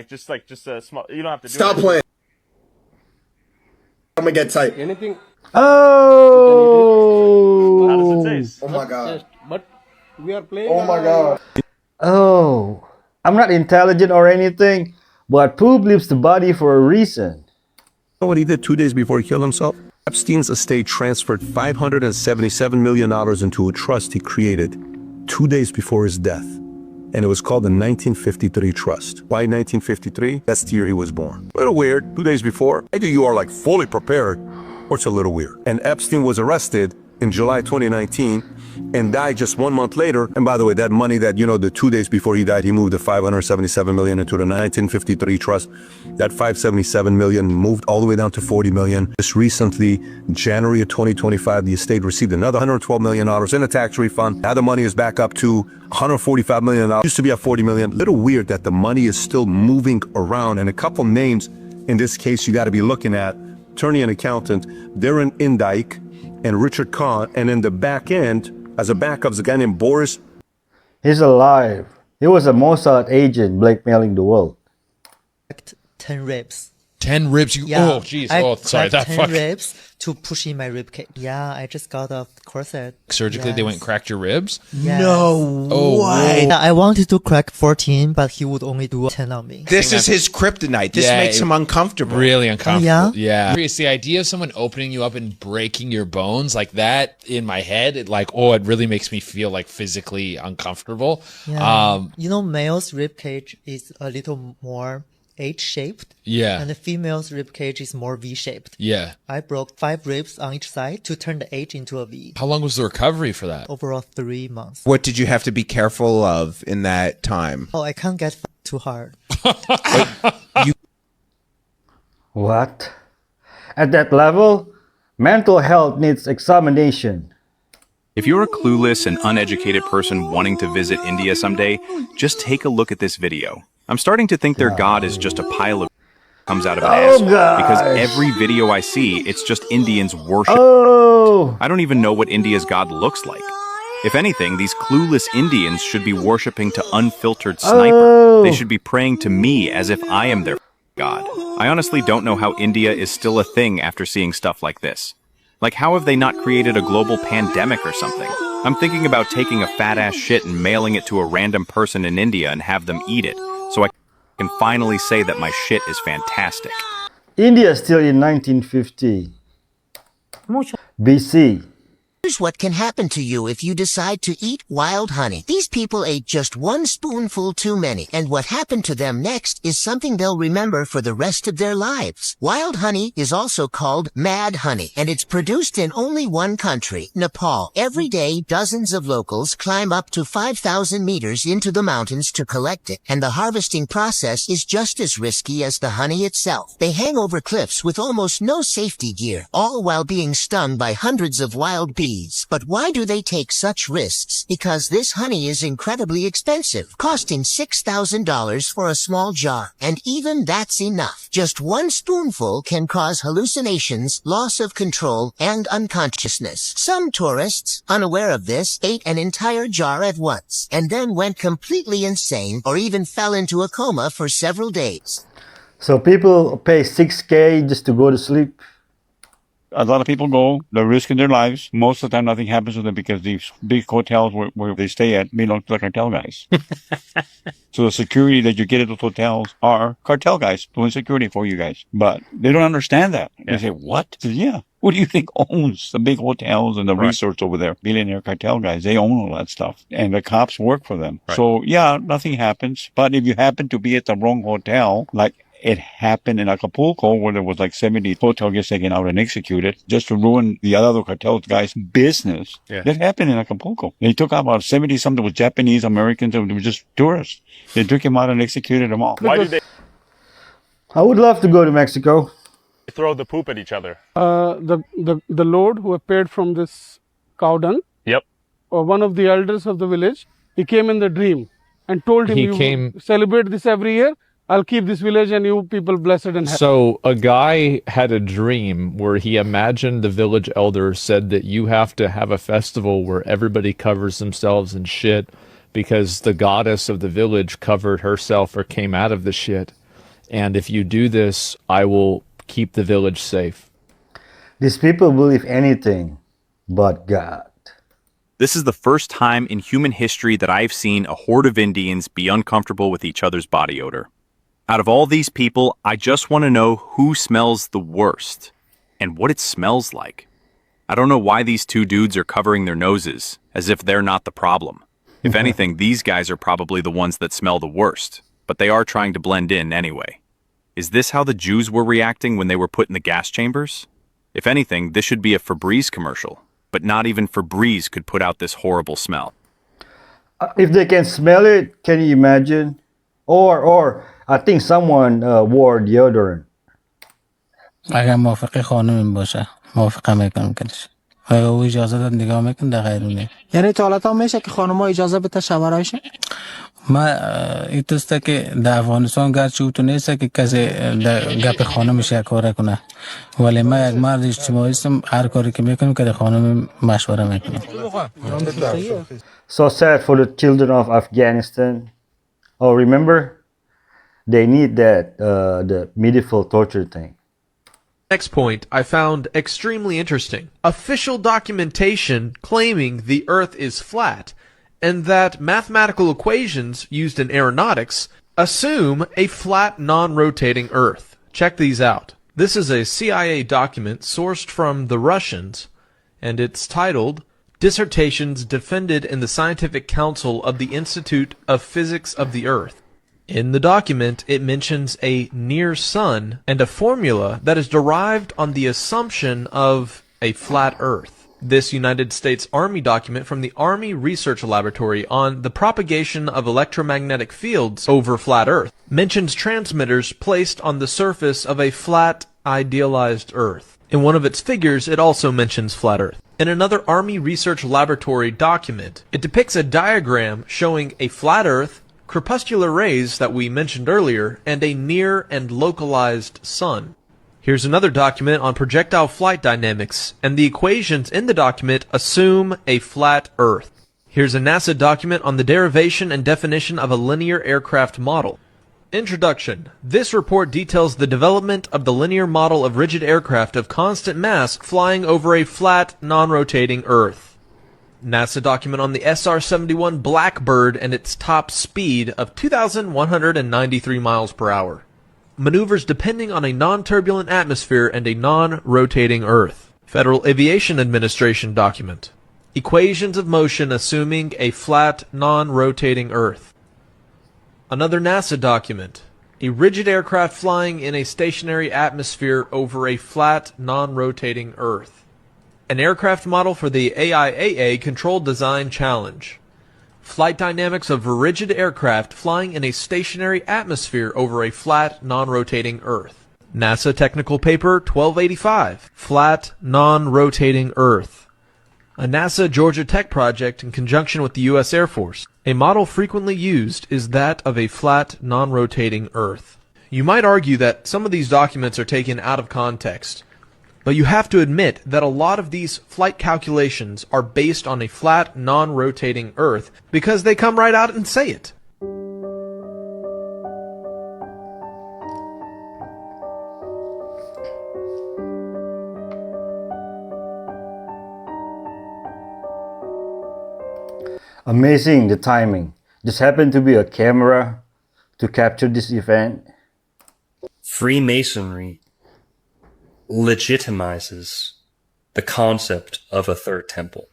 Just a small... You don't have to do Stop playing. I'm gonna get tight. Anything. Oh! How does it taste? Oh my god. But we are playing. Oh my god. Oh. I'm not intelligent or anything, But Poop leaves the body for a reason. know what he did 2 days before he killed himself? Epstein's estate transferred $577 million into a trust he created 2 days before his death. And it was called the 1953 Trust. Why 1953? That's the year he was born. A little weird, 2 days before. Either you are like fully prepared, or it's a little weird. And Epstein was arrested in July 2019 and died just 1 month later. And by the way, that money that, the 2 days before he died, he moved the $577 million into the 1953 Trust. That $577 million moved all the way down to $40 million. Just recently, January of 2025, the estate received another $112 million in a tax refund. Now the money is back up to $145 million. It used to be at $40 million. Little weird that the money is still moving around. And a couple names in this case you got to be looking at: attorney and accountant Darren Indike and Richard Kahn. And in the back end, as a backup, is a guy named Boris. He's alive. He was a Mossad agent blackmailing the world. 10 ribs. 10 ribs? Oh, jeez. Oh, sorry. That 10 ribs to push in my rib cage. Yeah, I just got off the corset. Surgically, they went and cracked your ribs? Yes. No way. I wanted to crack 14, but he would only do 10 on me. This is his kryptonite. This makes him uncomfortable. Really uncomfortable. Yeah? It's the idea of someone opening you up and breaking your bones like that in my head. It really makes me feel like physically uncomfortable. Yeah. Male's rib cage is a little more H-shaped. Yeah. And the female's rib cage is more V-shaped. Yeah. I broke 5 ribs on each side to turn the H into a V. How long was the recovery for that? Overall 3 months. What did you have to be careful of in that time? Oh, I can't get too hard. What? At that level, mental health needs examination. If you're a clueless and uneducated person wanting to visit India someday, just take a look at this video. I'm starting to think their god is just a pile of comes out of an ass, because every video I see, it's just Indians worship. I don't even know what India's god looks like. If anything, these clueless Indians should be worshipping to unfiltered sniper. They should be praying to me as if I am their god. I honestly don't know how India is still a thing after seeing stuff like this. Like, how have they not created a global pandemic or something? I'm thinking about taking a fat-ass shit and mailing it to a random person in India and have them eat it, so I can finally say that my shit is fantastic. India is still in 1950 BC. Here's what can happen to you if you decide to eat wild honey. These people ate just 1 spoonful too many, and what happened to them next is something they'll remember for the rest of their lives. Wild honey is also called mad honey, and it's produced in only one country, Nepal. Every day, dozens of locals climb up to 5,000 meters into the mountains to collect it, and the harvesting process is just as risky as the honey itself. They hang over cliffs with almost no safety gear, all while being stung by hundreds of wild bees. But why do they take such risks? Because this honey is incredibly expensive, costing $6,000 for a small jar. And even that's enough. Just 1 spoonful can cause hallucinations, loss of control, and unconsciousness. Some tourists, unaware of this, ate an entire jar at once, and then went completely insane or even fell into a coma for several days. So people pay $6,000 just to go to sleep. A lot of people go, they're risking their lives. Most of the time, nothing happens to them because these big hotels where they stay at belong to the cartel guys. So the security that you get at those hotels are cartel guys doing security for you guys. But they don't understand that. Yeah. They say, what? I said, yeah. Who do you think owns the big hotels and the resorts over there? Billionaire cartel guys. They own all that stuff. And the cops work for them. Right. So, yeah, nothing happens. But if you happen to be at the wrong hotel, like it happened in Acapulco, where there was like 70 hotel guests taken out and executed just to ruin the other cartel guys' business. Yeah. That happened in Acapulco. They took out about 70 something with Japanese, Americans, and they were just tourists. They took him out and executed them all. Why did they I would love to go to Mexico. throw the poop at each other? The Lord who appeared from this cow dung, Yep. One of the elders of the village, he came in the dream and told him, you celebrate this every year. I'll keep this village and you people blessed and happy. So a guy had a dream where he imagined the village elder said that you have to have a festival where everybody covers themselves in shit because the goddess of the village covered herself or came out of the shit. And if you do this, I will keep the village safe. These people believe anything but God. This is the first time in human history that I've seen a horde of Indians be uncomfortable with each other's body odor. Out of all these people, I just want to know who smells the worst and what it smells like. I don't know why these two dudes are covering their noses, as if they're not the problem. If anything, these guys are probably the ones that smell the worst, but they are trying to blend in anyway. Is this how the Jews were reacting when they were put in the gas chambers? If anything, this should be a Febreze commercial, but not even Febreze could put out this horrible smell. If they can smell it, can you imagine? Or I think someone wore deodorant. اگر موافق خانم باشه موافقه میکنم کنش اگر او اجازه داد نگاه میکن در غیرونه یعنی تا حالا میشه که خانم‌ها اجازه بده شوهرایشه ما ایتوسته که در افغانستان گرچه او تو نیسته که کسی در گپ خانمش یک کار کنه ولی ما یک مرد اجتماعی هستم هر کاری که میکنم که در خانم مشوره میکنم. So sad for the children of Afghanistan. Oh, remember? They need that, the medieval torture thing. Next point I found extremely interesting. Official documentation claiming the Earth is flat, and that mathematical equations used in aeronautics assume a flat, non-rotating Earth. Check these out. This is a CIA document sourced from the Russians, and it's titled Dissertations Defended in the Scientific Council of the Institute of Physics of the Earth. In the document, it mentions a near sun and a formula that is derived on the assumption of a flat Earth. This United States Army document from the Army Research Laboratory on the propagation of electromagnetic fields over flat Earth mentions transmitters placed on the surface of a flat, idealized Earth. In one of its figures, it also mentions flat Earth. In another Army Research Laboratory document, it depicts a diagram showing a flat Earth, crepuscular rays that we mentioned earlier, and a near and localized sun. Here's another document on projectile flight dynamics, and the equations in the document assume a flat Earth. Here's a NASA document on the derivation and definition of a linear aircraft model. Introduction. This report details the development of the linear model of rigid aircraft of constant mass flying over a flat, non-rotating Earth. NASA document on the SR-71 Blackbird and its top speed of 2,193 miles per hour. Maneuvers depending on a non-turbulent atmosphere and a non-rotating Earth. Federal Aviation Administration document. Equations of motion assuming a flat, non-rotating Earth. Another NASA document. A rigid aircraft flying in a stationary atmosphere over a flat, non-rotating Earth. An aircraft model for the AIAA Controlled Design Challenge. Flight dynamics of a rigid aircraft flying in a stationary atmosphere over a flat, non-rotating Earth. NASA Technical Paper 1285. Flat, non-rotating Earth. A NASA Georgia Tech project in conjunction with the U.S. Air Force. A model frequently used is that of a flat, non-rotating Earth. You might argue that some of these documents are taken out of context, but you have to admit that a lot of these flight calculations are based on a flat, non-rotating Earth because they come right out and say it. Amazing, the timing. Just happened to be a camera to capture this event. Freemasonry legitimizes the concept of a third temple.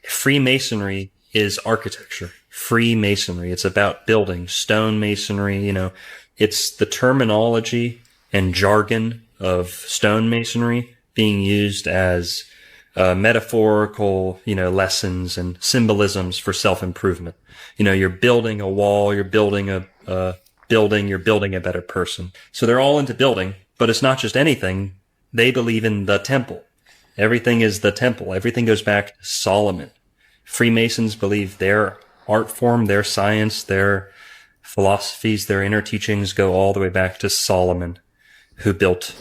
Freemasonry is architecture. Freemasonry, it's about building, stone masonry, it's the terminology and jargon of stone masonry being used as metaphorical, lessons and symbolisms for self-improvement. You're building a wall, you're building a building, you're building a better person. So they're all into building, but it's not just anything. They believe in the temple. Everything is the temple. Everything goes back to Solomon. Freemasons believe their art form, their science, their philosophies, their inner teachings go all the way back to Solomon, who built,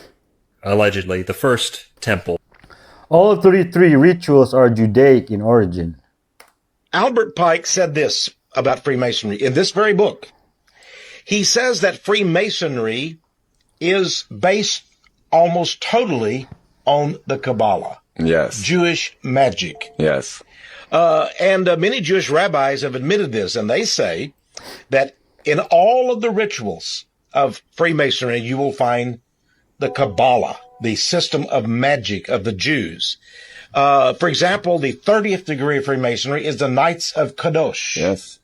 allegedly, the first temple. All 33 rituals are Judaic in origin. Albert Pike said this about Freemasonry in this very book. He says that Freemasonry is based almost totally on the Kabbalah. Yes. Jewish magic. Yes. And many Jewish rabbis have admitted this, and they say that In all of the rituals of Freemasonry, you will find the Kabbalah, the system of magic of the Jews. For example, the 30th degree of Freemasonry is the Knights of Kadosh. Yes.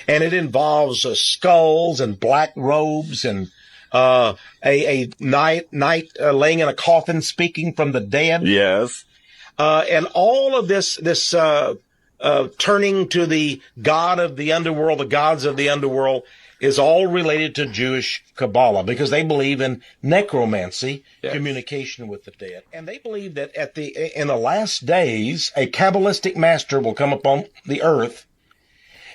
And it involves skulls and black robes and a knight laying in a coffin speaking from the dead. Yes. And all of this turning to the god of the underworld, the gods of the underworld, is all related to Jewish Kabbalah because they believe in necromancy, communication with the dead. And they believe that in the last days, a Kabbalistic master will come upon the earth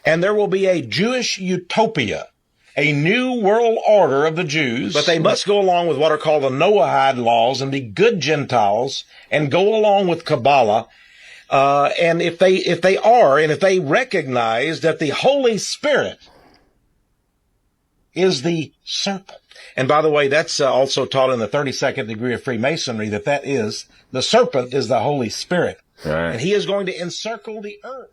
and there will be a Jewish utopia, a new world order of the Jews. But they must go along with what are called the Noahide laws and be good Gentiles and go along with Kabbalah. And if they recognize that the Holy Spirit is the serpent. And by the way, that's also taught in the 32nd degree of Freemasonry that is, the serpent is the Holy Spirit. Right. And he is going to encircle the earth.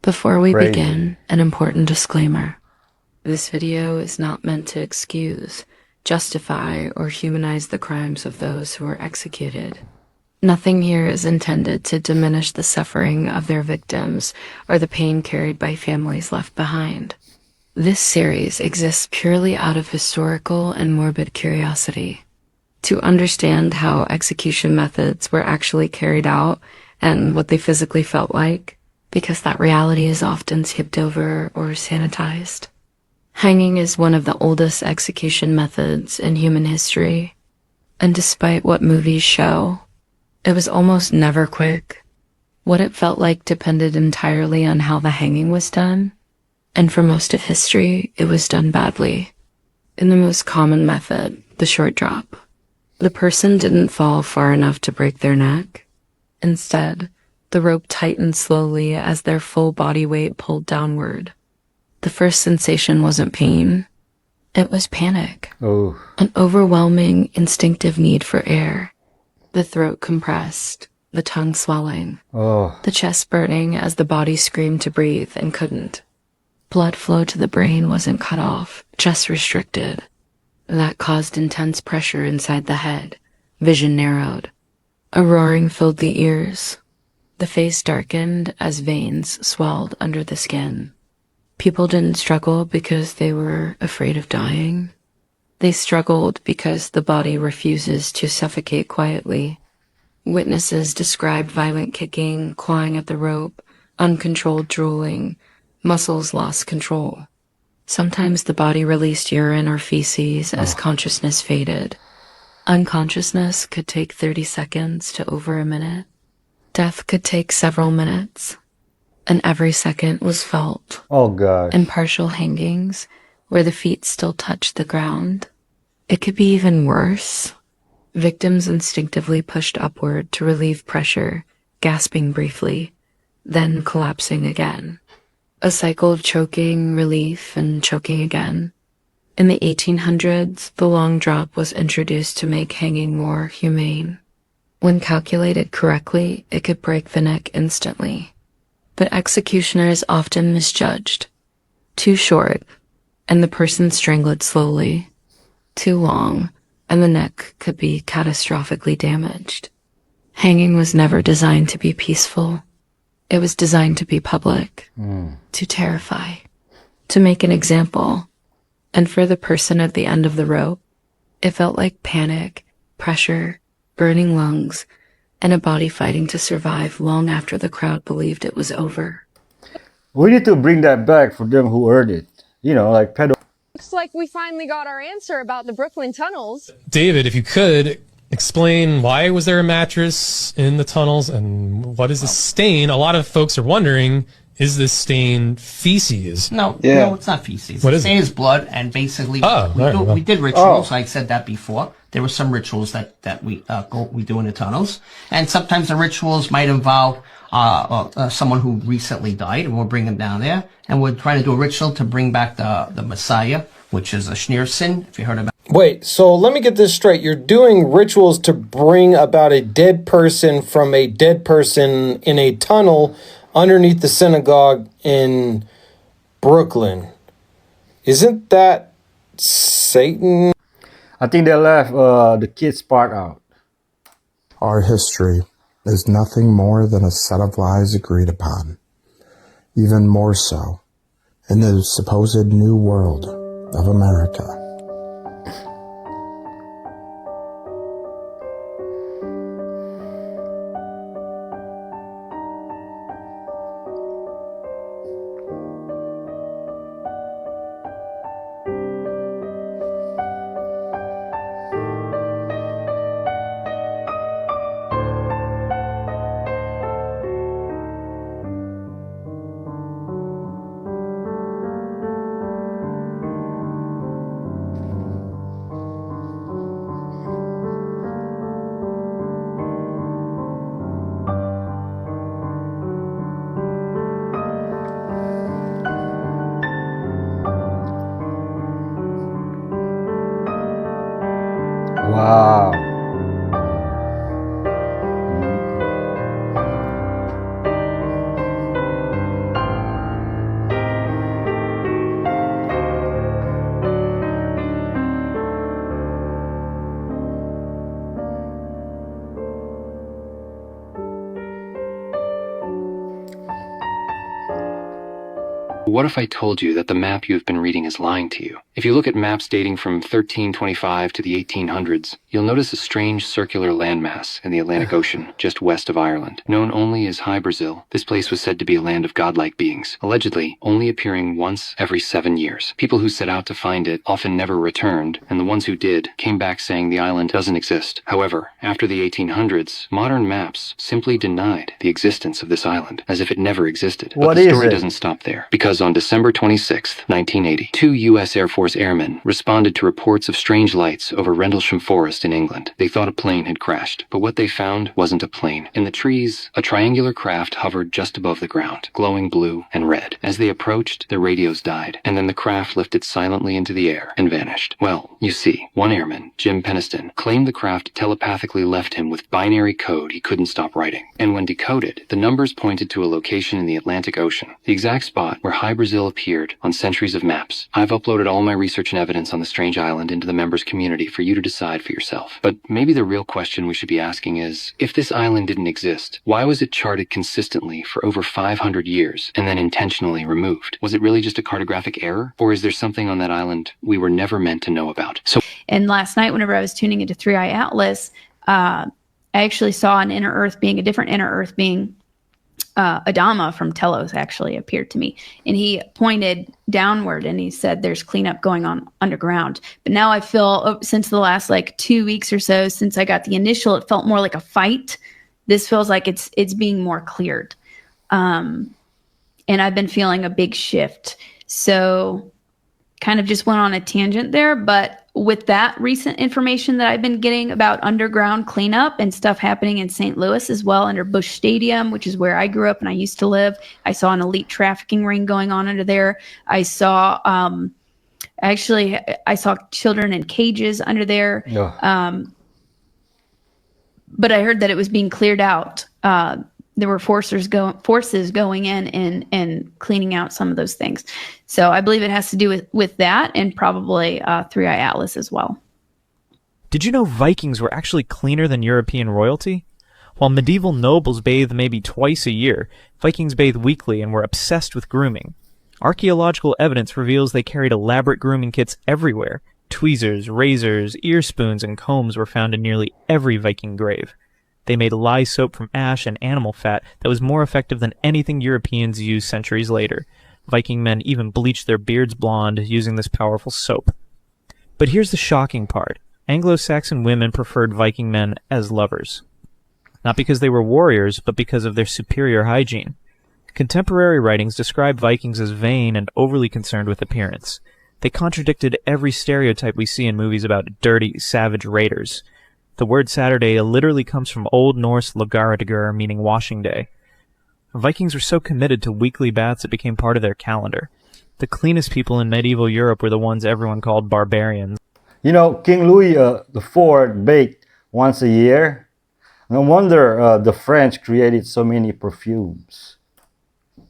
Before we begin, an important disclaimer. This video is not meant to excuse, justify, or humanize the crimes of those who were executed. Nothing here is intended to diminish the suffering of their victims or the pain carried by families left behind. This series exists purely out of historical and morbid curiosity. To understand how execution methods were actually carried out and what they physically felt like, because that reality is often skipped over or sanitized. Hanging is one of the oldest execution methods in human history, and despite what movies show, it was almost never quick. What it felt like depended entirely on how the hanging was done, and for most of history, it was done badly. In the most common method, the short drop, the person didn't fall far enough to break their neck. Instead, the rope tightened slowly as their full body weight pulled downward. The first sensation wasn't pain. It was panic. Oh. An overwhelming, instinctive need for air. The throat compressed, the tongue swelling, the chest burning as the body screamed to breathe and couldn't. Blood flow to the brain wasn't cut off, just restricted. That caused intense pressure inside the head. Vision narrowed. A roaring filled the ears. The face darkened as veins swelled under the skin. People didn't struggle because they were afraid of dying. They struggled because the body refuses to suffocate quietly. Witnesses described violent kicking, clawing at the rope, uncontrolled drooling. Muscles lost control. Sometimes the body released urine or feces as consciousness faded. Unconsciousness could take 30 seconds to over a minute. Death could take several minutes. And every second was felt. Oh, God. In partial hangings, where the feet still touched the ground. It could be even worse. Victims instinctively pushed upward to relieve pressure, gasping briefly, then collapsing again. A cycle of choking, relief, and choking again. In the 1800s, the long drop was introduced to make hanging more humane. When calculated correctly, it could break the neck instantly. But executioners often misjudged. Too short, and the person strangled slowly. Too long, and the neck could be catastrophically damaged. Hanging was never designed to be peaceful. It was designed to be public, to terrify, to make an example. And for the person at the end of the rope, it felt like panic, pressure, burning lungs, and a body fighting to survive long after the crowd believed it was over. We need to bring that back for them who heard it. You know, like pedo. Looks like we finally got our answer about the Brooklyn tunnels. David, if you could explain, why was there a mattress in the tunnels and what is the stain? A lot of folks are wondering, is this stain feces? No, it's not feces. What The is stain it? is blood, and basically we did rituals. I said that before. There were some rituals that we do in the tunnels, and sometimes the rituals might involve someone who recently died, and we'll bring them down there, and we're trying to do a ritual to bring back the Messiah, which is a Schneerson, if you heard about. Wait, so let me get this straight. You're doing rituals to bring about a dead person from a dead person in a tunnel underneath the synagogue in Brooklyn. Isn't that Satan? I think they left the kids part out. Our history is nothing more than a set of lies agreed upon, even more so in the supposed new world of America. Wow. What if I told you that the map you have been reading is lying to you? If you look at maps dating from 1325 to the 1800s, you'll notice a strange circular landmass in the Atlantic Ocean just west of Ireland. Known only as High Brazil, this place was said to be a land of godlike beings, allegedly only appearing once every 7 years. People who set out to find it often never returned, and the ones who did came back saying the island doesn't exist. However, after the 1800s, modern maps simply denied the existence of this island, as if it never existed. But the story doesn't stop there, because on December 26, 1980, 2 U.S. Air Force airmen responded to reports of strange lights over Rendlesham Forest in England. They thought a plane had crashed, but what they found wasn't a plane. In the trees, a triangular craft hovered just above the ground, glowing blue and red. As they approached, their radios died, and then the craft lifted silently into the air and vanished. Well, you see, one airman, Jim Peniston, claimed the craft telepathically left him with binary code he couldn't stop writing. And when decoded, the numbers pointed to a location in the Atlantic Ocean, the exact spot where High Brazil appeared on centuries of maps. I've uploaded all my research and evidence on the strange island into the members community for you to decide for yourself. But maybe the real question we should be asking is, if this island didn't exist, why was it charted consistently for over 500 years and then intentionally removed? Was it really just a cartographic error? Or is there something on that island we were never meant to know about? And last night, whenever I was tuning into 3i Atlas, I actually saw an inner Earth being, a different inner Earth being. Adama from Telos actually appeared to me, and he pointed downward and he said there's cleanup going on underground. But now I feel, since the last like 2 weeks or so since I got the initial, it felt more like a fight. This feels like it's being more cleared, and I've been feeling a big shift. So kind of just went on a tangent there, but with that recent information that I've been getting about underground cleanup and stuff happening in St. Louis as well, under Busch Stadium, which is where I grew up and I used to live. I saw an elite trafficking ring going on under there. I saw, I saw children in cages under there. Yeah. But I heard that it was being cleared out. There were forces going in and cleaning out some of those things. So I believe it has to do with that, and probably 3i Atlas as well. Did you know Vikings were actually cleaner than European royalty? While medieval nobles bathed maybe twice a year, Vikings bathed weekly and were obsessed with grooming. Archaeological evidence reveals they carried elaborate grooming kits everywhere. Tweezers, razors, ear spoons, and combs were found in nearly every Viking grave. They made lye soap from ash and animal fat that was more effective than anything Europeans used centuries later. Viking men even bleached their beards blonde using this powerful soap. But here's the shocking part. Anglo-Saxon women preferred Viking men as lovers. Not because they were warriors, but because of their superior hygiene. Contemporary writings describe Vikings as vain and overly concerned with appearance. They contradicted every stereotype we see in movies about dirty, savage raiders. The word Saturday literally comes from Old Norse Lagardagur, meaning washing day. Vikings were so committed to weekly baths it became part of their calendar. The cleanest people in medieval Europe were the ones everyone called barbarians. You know, King Louis IV baked once a year. No wonder the French created so many perfumes.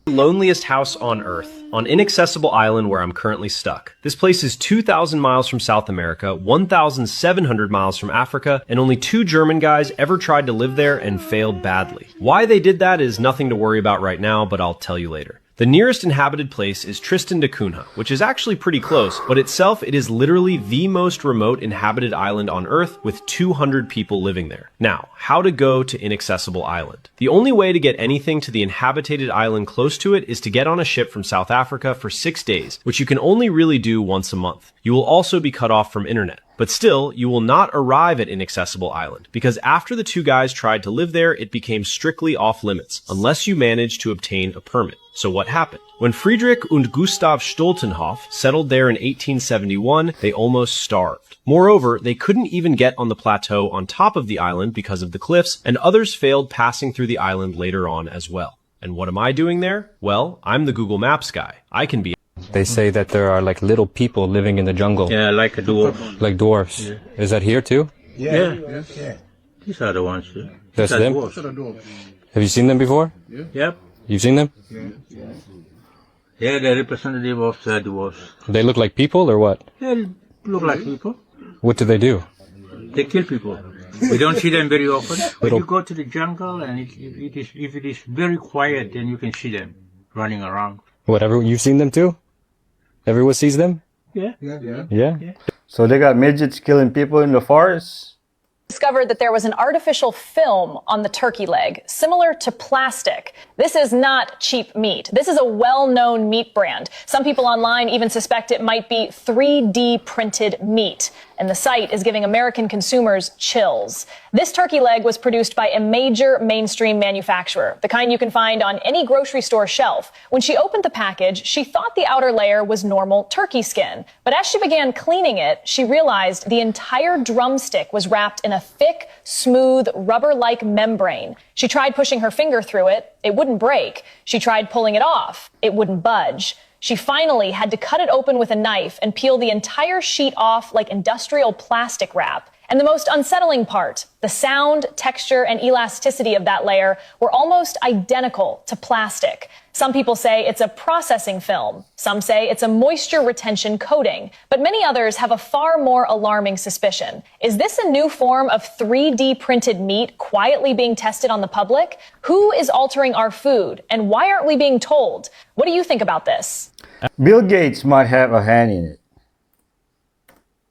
Loneliest house on Earth, on Inaccessible Island where I'm currently stuck. This place is 2,000 miles from South America, 1,700 miles from Africa, and only 2 German guys ever tried to live there and failed badly. Why they did that is nothing to worry about right now, but I'll tell you later. The nearest inhabited place is Tristan da Cunha, which is actually pretty close, but itself it is literally the most remote inhabited island on Earth with 200 people living there. Now, how to go to Inaccessible Island? The only way to get anything to the inhabited island close to it is to get on a ship from South Africa for 6 days, which you can only really do once a month. You will also be cut off from internet. But still, you will not arrive at Inaccessible Island, because after the 2 guys tried to live there, it became strictly off limits, unless you managed to obtain a permit. So what happened? When Friedrich und Gustav Stoltenhof settled there in 1871, they almost starved. Moreover, they couldn't even get on the plateau on top of the island because of the cliffs, and others failed passing through the island later on as well. And what am I doing there? Well, I'm the Google Maps guy. I can be... They say that there are like little people living in the jungle. Yeah, like a dwarf. Like dwarfs. Yeah. Is that here too? Yeah. These are the ones. That's them? Dwarfs. Have you seen them before? Yep. You've seen them? Yeah, they're representative of the dwarfs. They look like people or what? They look like people. What do they do? They kill people. We don't see them very often. But you go to the jungle and if it is very quiet, then you can see them running around. Whatever, you've seen them too? Everyone sees them? Yeah. Yeah? So they got midgets killing people in the forest? Discovered that there was an artificial film on the turkey leg, similar to plastic. This is not cheap meat. This is a well-known meat brand. Some people online even suspect it might be 3D printed meat. And the site is giving American consumers chills. This turkey leg was produced by a major mainstream manufacturer, the kind you can find on any grocery store shelf. When she opened the package, she thought the outer layer was normal turkey skin. But as she began cleaning it, she realized the entire drumstick was wrapped in a thick, smooth, rubber-like membrane. She tried pushing her finger through it. It wouldn't break. She tried pulling it off. It wouldn't budge. She finally had to cut it open with a knife and peel the entire sheet off like industrial plastic wrap. And the most unsettling part, the sound, texture, and elasticity of that layer were almost identical to plastic. Some people say it's a processing film. Some say it's a moisture retention coating. But many others have a far more alarming suspicion. Is this a new form of 3D printed meat quietly being tested on the public? Who is altering our food? And why aren't we being told? What do you think about this? Bill Gates might have a hand in it.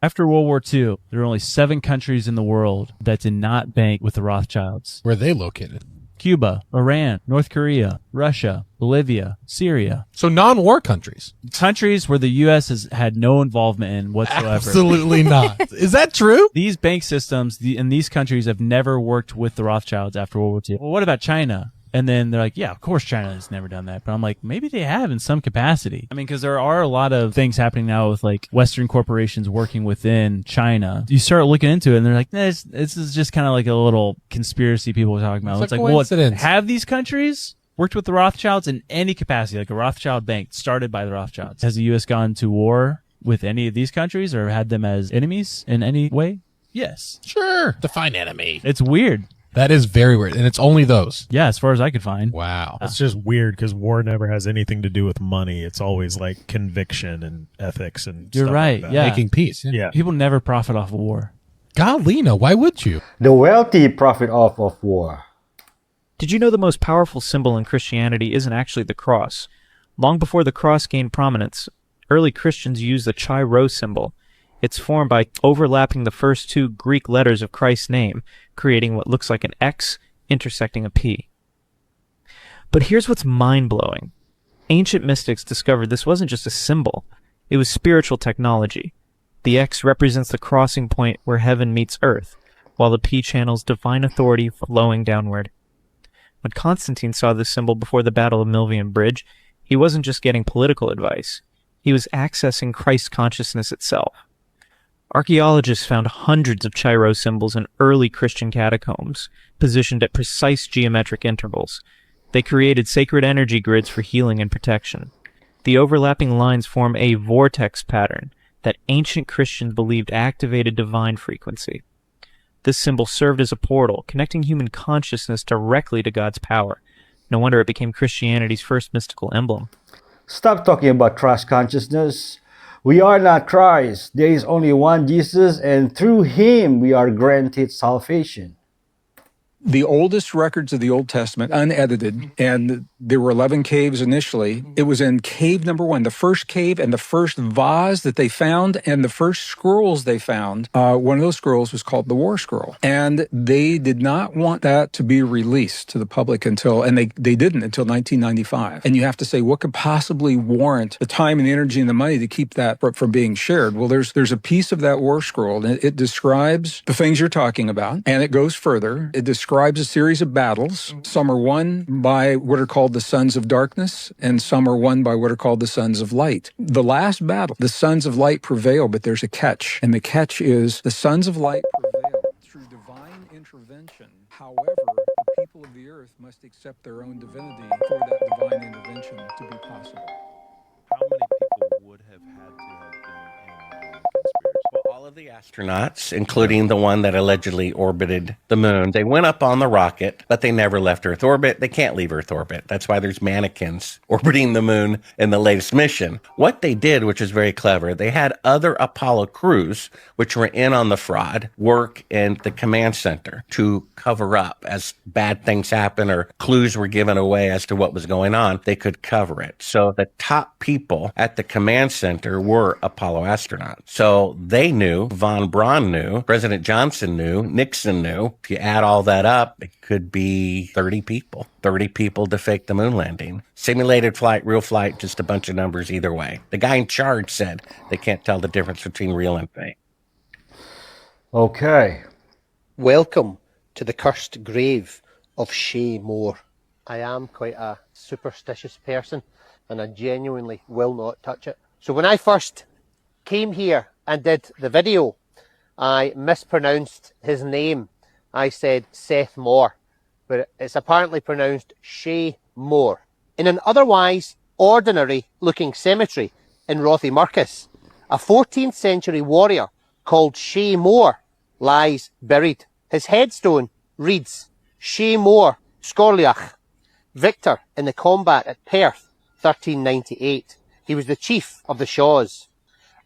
After World War II, there were only 7 countries in the world that did not bank with the Rothschilds. Where are they located? Cuba, Iran, North Korea, Russia, Bolivia, Syria. So non-war countries. Countries where the U.S. has had no involvement in whatsoever. Absolutely not. Is that true? These bank systems in these countries have never worked with the Rothschilds after World War II. Well, what about China? And then they're like, yeah, of course China has never done that. But I'm like, maybe they have in some capacity. I mean, because there are a lot of things happening now with like Western corporations working within China. You start looking into it and they're like, this is just kind of like a little conspiracy people are talking about. It's like, well, have these countries worked with the Rothschilds in any capacity? Like a Rothschild bank started by the Rothschilds. Has the U.S. gone to war with any of these countries or had them as enemies in any way? Yes. Sure. Define enemy. It's weird. That is very weird. And it's only those. Yeah, as far as I could find. Wow. It's just weird because war never has anything to do with money. It's always like conviction and ethics and You're stuff right. like that. Yeah. Making peace. Yeah. People never profit off of war. Golly, no, why would you? The wealthy profit off of war. Did you know the most powerful symbol in Christianity isn't actually the cross? Long before the cross gained prominence, early Christians used the Chi Rho symbol. It's formed by overlapping the first 2 Greek letters of Christ's name, creating what looks like an X intersecting a P. But here's what's mind-blowing. Ancient mystics discovered this wasn't just a symbol. It was spiritual technology. The X represents the crossing point where heaven meets earth, while the P channels divine authority flowing downward. When Constantine saw this symbol before the Battle of Milvian Bridge, he wasn't just getting political advice. He was accessing Christ consciousness itself. Archaeologists found hundreds of Chi Rho symbols in early Christian catacombs, positioned at precise geometric intervals. They created sacred energy grids for healing and protection. The overlapping lines form a vortex pattern that ancient Christians believed activated divine frequency. This symbol served as a portal, connecting human consciousness directly to God's power. No wonder it became Christianity's first mystical emblem. Stop talking about Christ consciousness. We are not Christ. There is only one Jesus, and through him we are granted salvation. The oldest records of the Old Testament, unedited, and there were 11 caves initially. It was in cave number 1, the first cave and the first vase that they found and the first scrolls they found. One of those scrolls was called the War Scroll. And they did not want that to be released to the public and they didn't until 1995. And you have to say, what could possibly warrant the time and the energy and the money to keep that from being shared? Well, there's a piece of that War Scroll, and it describes the things you're talking about, and it goes further. It describes a series of battles. Some are won by what are called the sons of darkness, and some are won by what are called the sons of light. The last battle, the sons of light prevail, but there's a catch. And the catch is the sons of light prevail through divine intervention. However, the people of the earth must accept their own divinity for that divine intervention to be possible. How many people would have had to have been in the conspiracy? Well, all of the astronauts, including the one that allegedly orbited the moon, they went up on the rocket, but they never left Earth orbit. They can't leave Earth orbit. That's why there's mannequins orbiting the moon in the latest mission. What they did, which is very clever, they had other Apollo crews, which were in on the fraud, work in the command center to cover up as bad things happen or clues were given away as to what was going on. They could cover it. So the top people at the command center were Apollo astronauts. So they knew, von Braun knew, President Johnson knew, Nixon knew. If you add all that up, it could be 30 people. 30 people to fake the moon landing. Simulated flight, real flight, just a bunch of numbers either way. The guy in charge said they can't tell the difference between real and fake. Okay. Welcome to the cursed grave of Shay Moore. I am quite a superstitious person and I genuinely will not touch it. So when I first came here and did the video, I mispronounced his name. I said Seth Moore, but it's apparently pronounced Shay Moore. In an otherwise ordinary looking cemetery in Rothiemurchus, a 14th century warrior called Shay Moore lies buried. His headstone reads, Shay Moore, Scorliach, victor in the combat at Perth, 1398. He was the chief of the Shaws.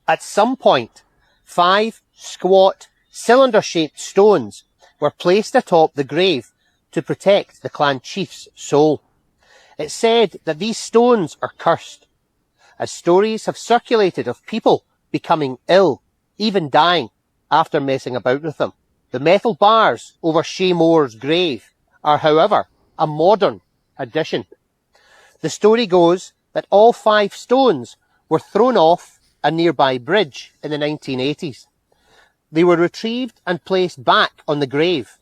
At some point, 5 squat, cylinder-shaped stones were placed atop the grave to protect the clan chief's soul. It's said that these stones are cursed, as stories have circulated of people becoming ill, even dying, after messing about with them. The metal bars over Shay Moore's grave are, however, a modern addition. The story goes that all 5 stones were thrown off a nearby bridge in the 1980s. They were retrieved and placed back on the grave,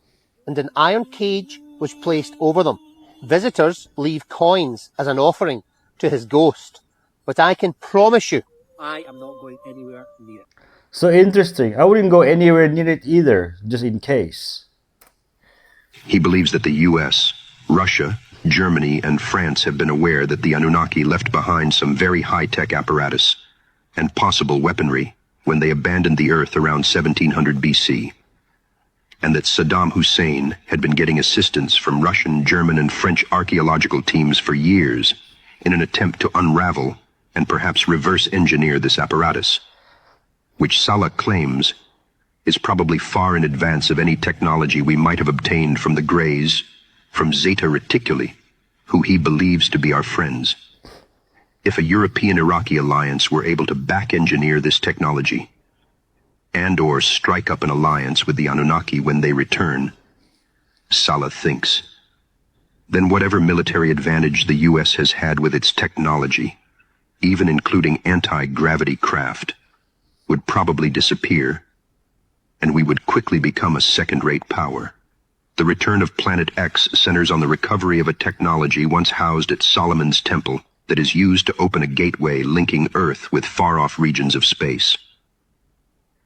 and an iron cage was placed over them. Visitors leave coins as an offering to his ghost, but I can promise you, I am not going anywhere near it. So interesting. I wouldn't go anywhere near it either, just in case. He believes that the US, Russia, Germany, and France have been aware that the Anunnaki left behind some very high-tech apparatus and possible weaponry when they abandoned the Earth around 1700 BC, and that Saddam Hussein had been getting assistance from Russian, German, and French archaeological teams for years in an attempt to unravel and perhaps reverse engineer this apparatus, which Salah claims is probably far in advance of any technology we might have obtained from the Greys, from Zeta Reticuli, who he believes to be our friends. If a European-Iraqi alliance were able to back-engineer this technology, and/or strike up an alliance with the Anunnaki when they return, Salah thinks, then whatever military advantage the US has had with its technology, even including anti-gravity craft, would probably disappear, and we would quickly become a second-rate power. The return of Planet X centers on the recovery of a technology once housed at Solomon's Temple that is used to open a gateway linking Earth with far-off regions of space.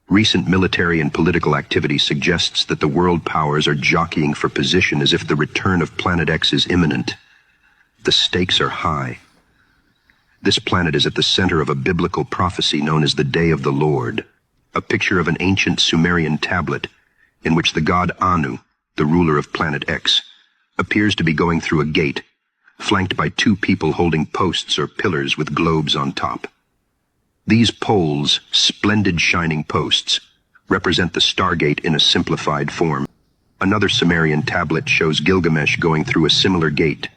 Recent military and political activity suggests that the world powers are jockeying for position as if the return of Planet X is imminent. The stakes are high. This planet is at the center of a biblical prophecy known as the Day of the Lord, a picture of an ancient Sumerian tablet in which the god Anu, the ruler of Planet X, appears to be going through a gate, flanked by 2 people holding posts or pillars with globes on top. These poles, splendid shining posts, represent the Stargate in a simplified form. Another Sumerian tablet shows Gilgamesh going through a similar gate.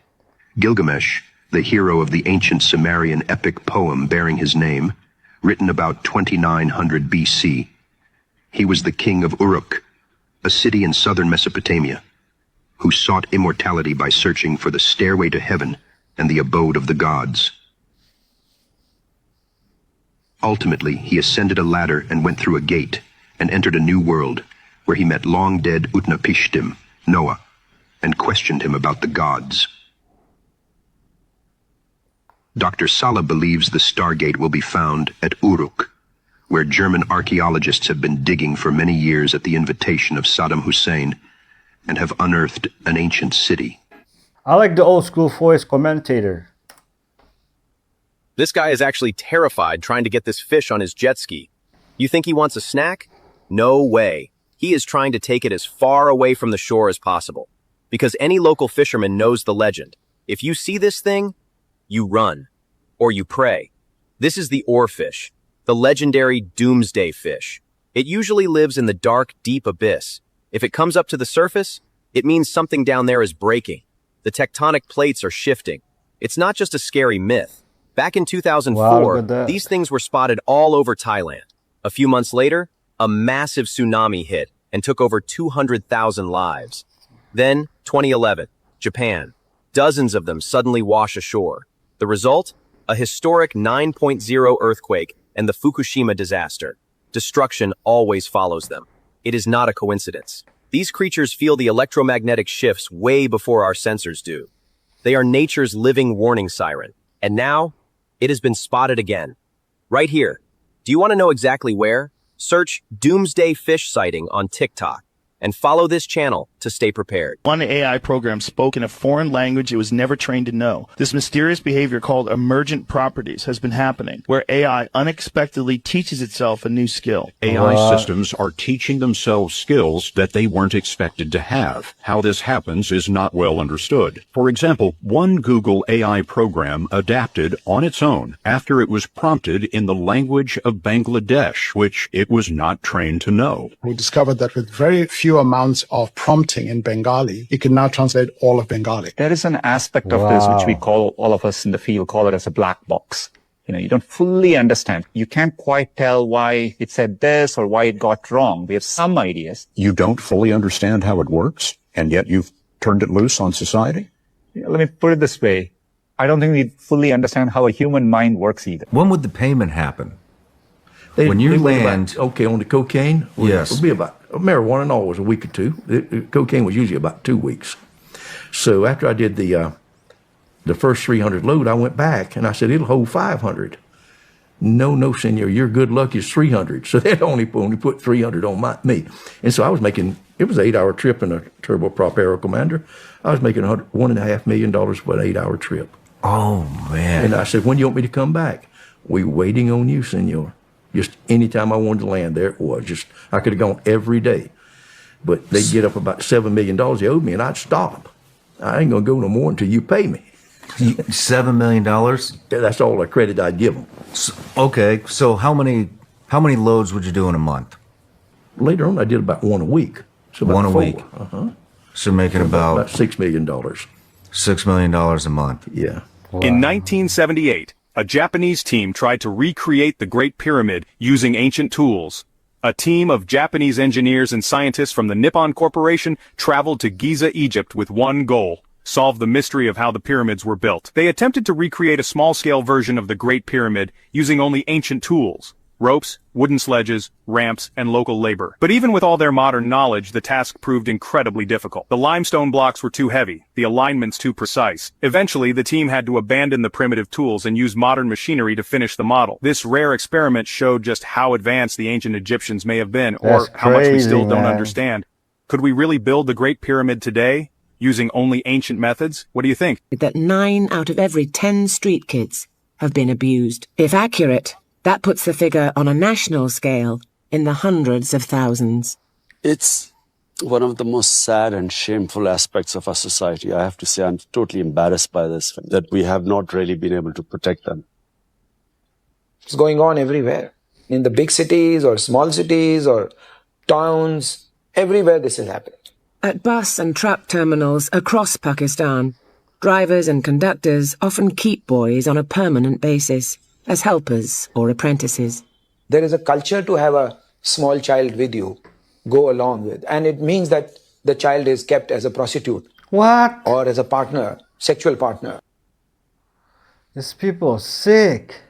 Gilgamesh, the hero of the ancient Sumerian epic poem bearing his name, written about 2900 BC. He was the king of Uruk, a city in southern Mesopotamia, who sought immortality by searching for the stairway to heaven and the abode of the gods. Ultimately, he ascended a ladder and went through a gate and entered a new world, where he met long-dead Utnapishtim, Noah, and questioned him about the gods. Dr. Sala believes the Stargate will be found at Uruk, where German archaeologists have been digging for many years at the invitation of Saddam Hussein and have unearthed an ancient city. I like the old school voice commentator. This guy is actually terrified trying to get this fish on his jet ski. You think he wants a snack? No way. He is trying to take it as far away from the shore as possible. Because any local fisherman knows the legend. If you see this thing, you run. Or you pray. This is the oarfish, the legendary doomsday fish. It usually lives in the dark, deep abyss. If it comes up to the surface, it means something down there is breaking. The tectonic plates are shifting. It's not just a scary myth. Back in 2004, these things were spotted all over Thailand. A few months later, a massive tsunami hit and took over 200,000 lives. Then, 2011, Japan. Dozens of them suddenly wash ashore. The result? A historic 9.0 earthquake and the Fukushima disaster. Destruction always follows them. It is not a coincidence. These creatures feel the electromagnetic shifts way before our sensors do. They are nature's living warning siren. And now, it has been spotted again. Right here. Do you want to know exactly where? Search Doomsday Fish Sighting on TikTok and follow this channel to stay prepared. One AI program spoke in a foreign language it was never trained to know. This mysterious behavior called emergent properties has been happening, where AI unexpectedly teaches itself a new skill. AI systems are teaching themselves skills that they weren't expected to have. How this happens is not well understood. For example, one Google AI program adapted on its own after it was prompted in the language of Bangladesh, which it was not trained to know. We discovered that with very few amounts of prompting in Bengali, it can now translate all of Bengali. There is an aspect of this which we call, all of us in the field call it as a black box. You don't fully understand. You can't quite tell why it said this or why it got wrong. We have some ideas. You don't fully understand how it works, and yet you've turned it loose on society? Let me put it this way. I don't think we fully understand how a human mind works either. When would the payment happen? When you land... on the cocaine, yes. It would be about, marijuana and all was a week or two. Cocaine was usually about 2 weeks. So after I did the first 300 load, I went back and I said, it'll hold 500. No, senor, your good luck is 300. So they'd only put 300 on me. And so I was making, it was an 8-hour trip in a turboprop Aero Commander. I was making $1.5 million for an 8-hour trip. Oh, man. And I said, when do you want me to come back? We waiting on you, senor. Just anytime I wanted to land, there it was. Just, I could have gone every day. But they'd get up about $7 million they owed me, and I'd stop. I ain't going to go no more until you pay me. $7 million? That's all the credit I'd give them. Okay, so how many loads would you do in a month? Later on, I did about one a week. So about one a 4. week? So making about $6 million. $6 million a month? Yeah. Wow. In 1978, a Japanese team tried to recreate the Great Pyramid using ancient tools. A team of Japanese engineers and scientists from the Nippon Corporation traveled to Giza, Egypt with one goal: solve the mystery of how the pyramids were built. They attempted to recreate a small-scale version of the Great Pyramid using only ancient tools: ropes, wooden sledges, ramps, and local labor. But even with all their modern knowledge, the task proved incredibly difficult. The limestone blocks were too heavy, the alignments too precise. Eventually, the team had to abandon the primitive tools and use modern machinery to finish the model. This rare experiment showed just how advanced the ancient Egyptians may have been, or how much we still don't understand. Could we really build the Great Pyramid today, using only ancient methods? What do you think? That 9 out of every 10 street kids have been abused. If accurate, that puts the figure on a national scale in the hundreds of thousands. It's one of the most sad and shameful aspects of our society. I have to say I'm totally embarrassed by this, that we have not really been able to protect them. It's going on everywhere. In the big cities or small cities or towns, everywhere this is happening. At bus and truck terminals across Pakistan, drivers and conductors often keep boys on a permanent basis as helpers or apprentices. There is a culture to have a small child with you, go along with, and it means that the child is kept as a prostitute. What? Or as a partner, sexual partner. These people are sick.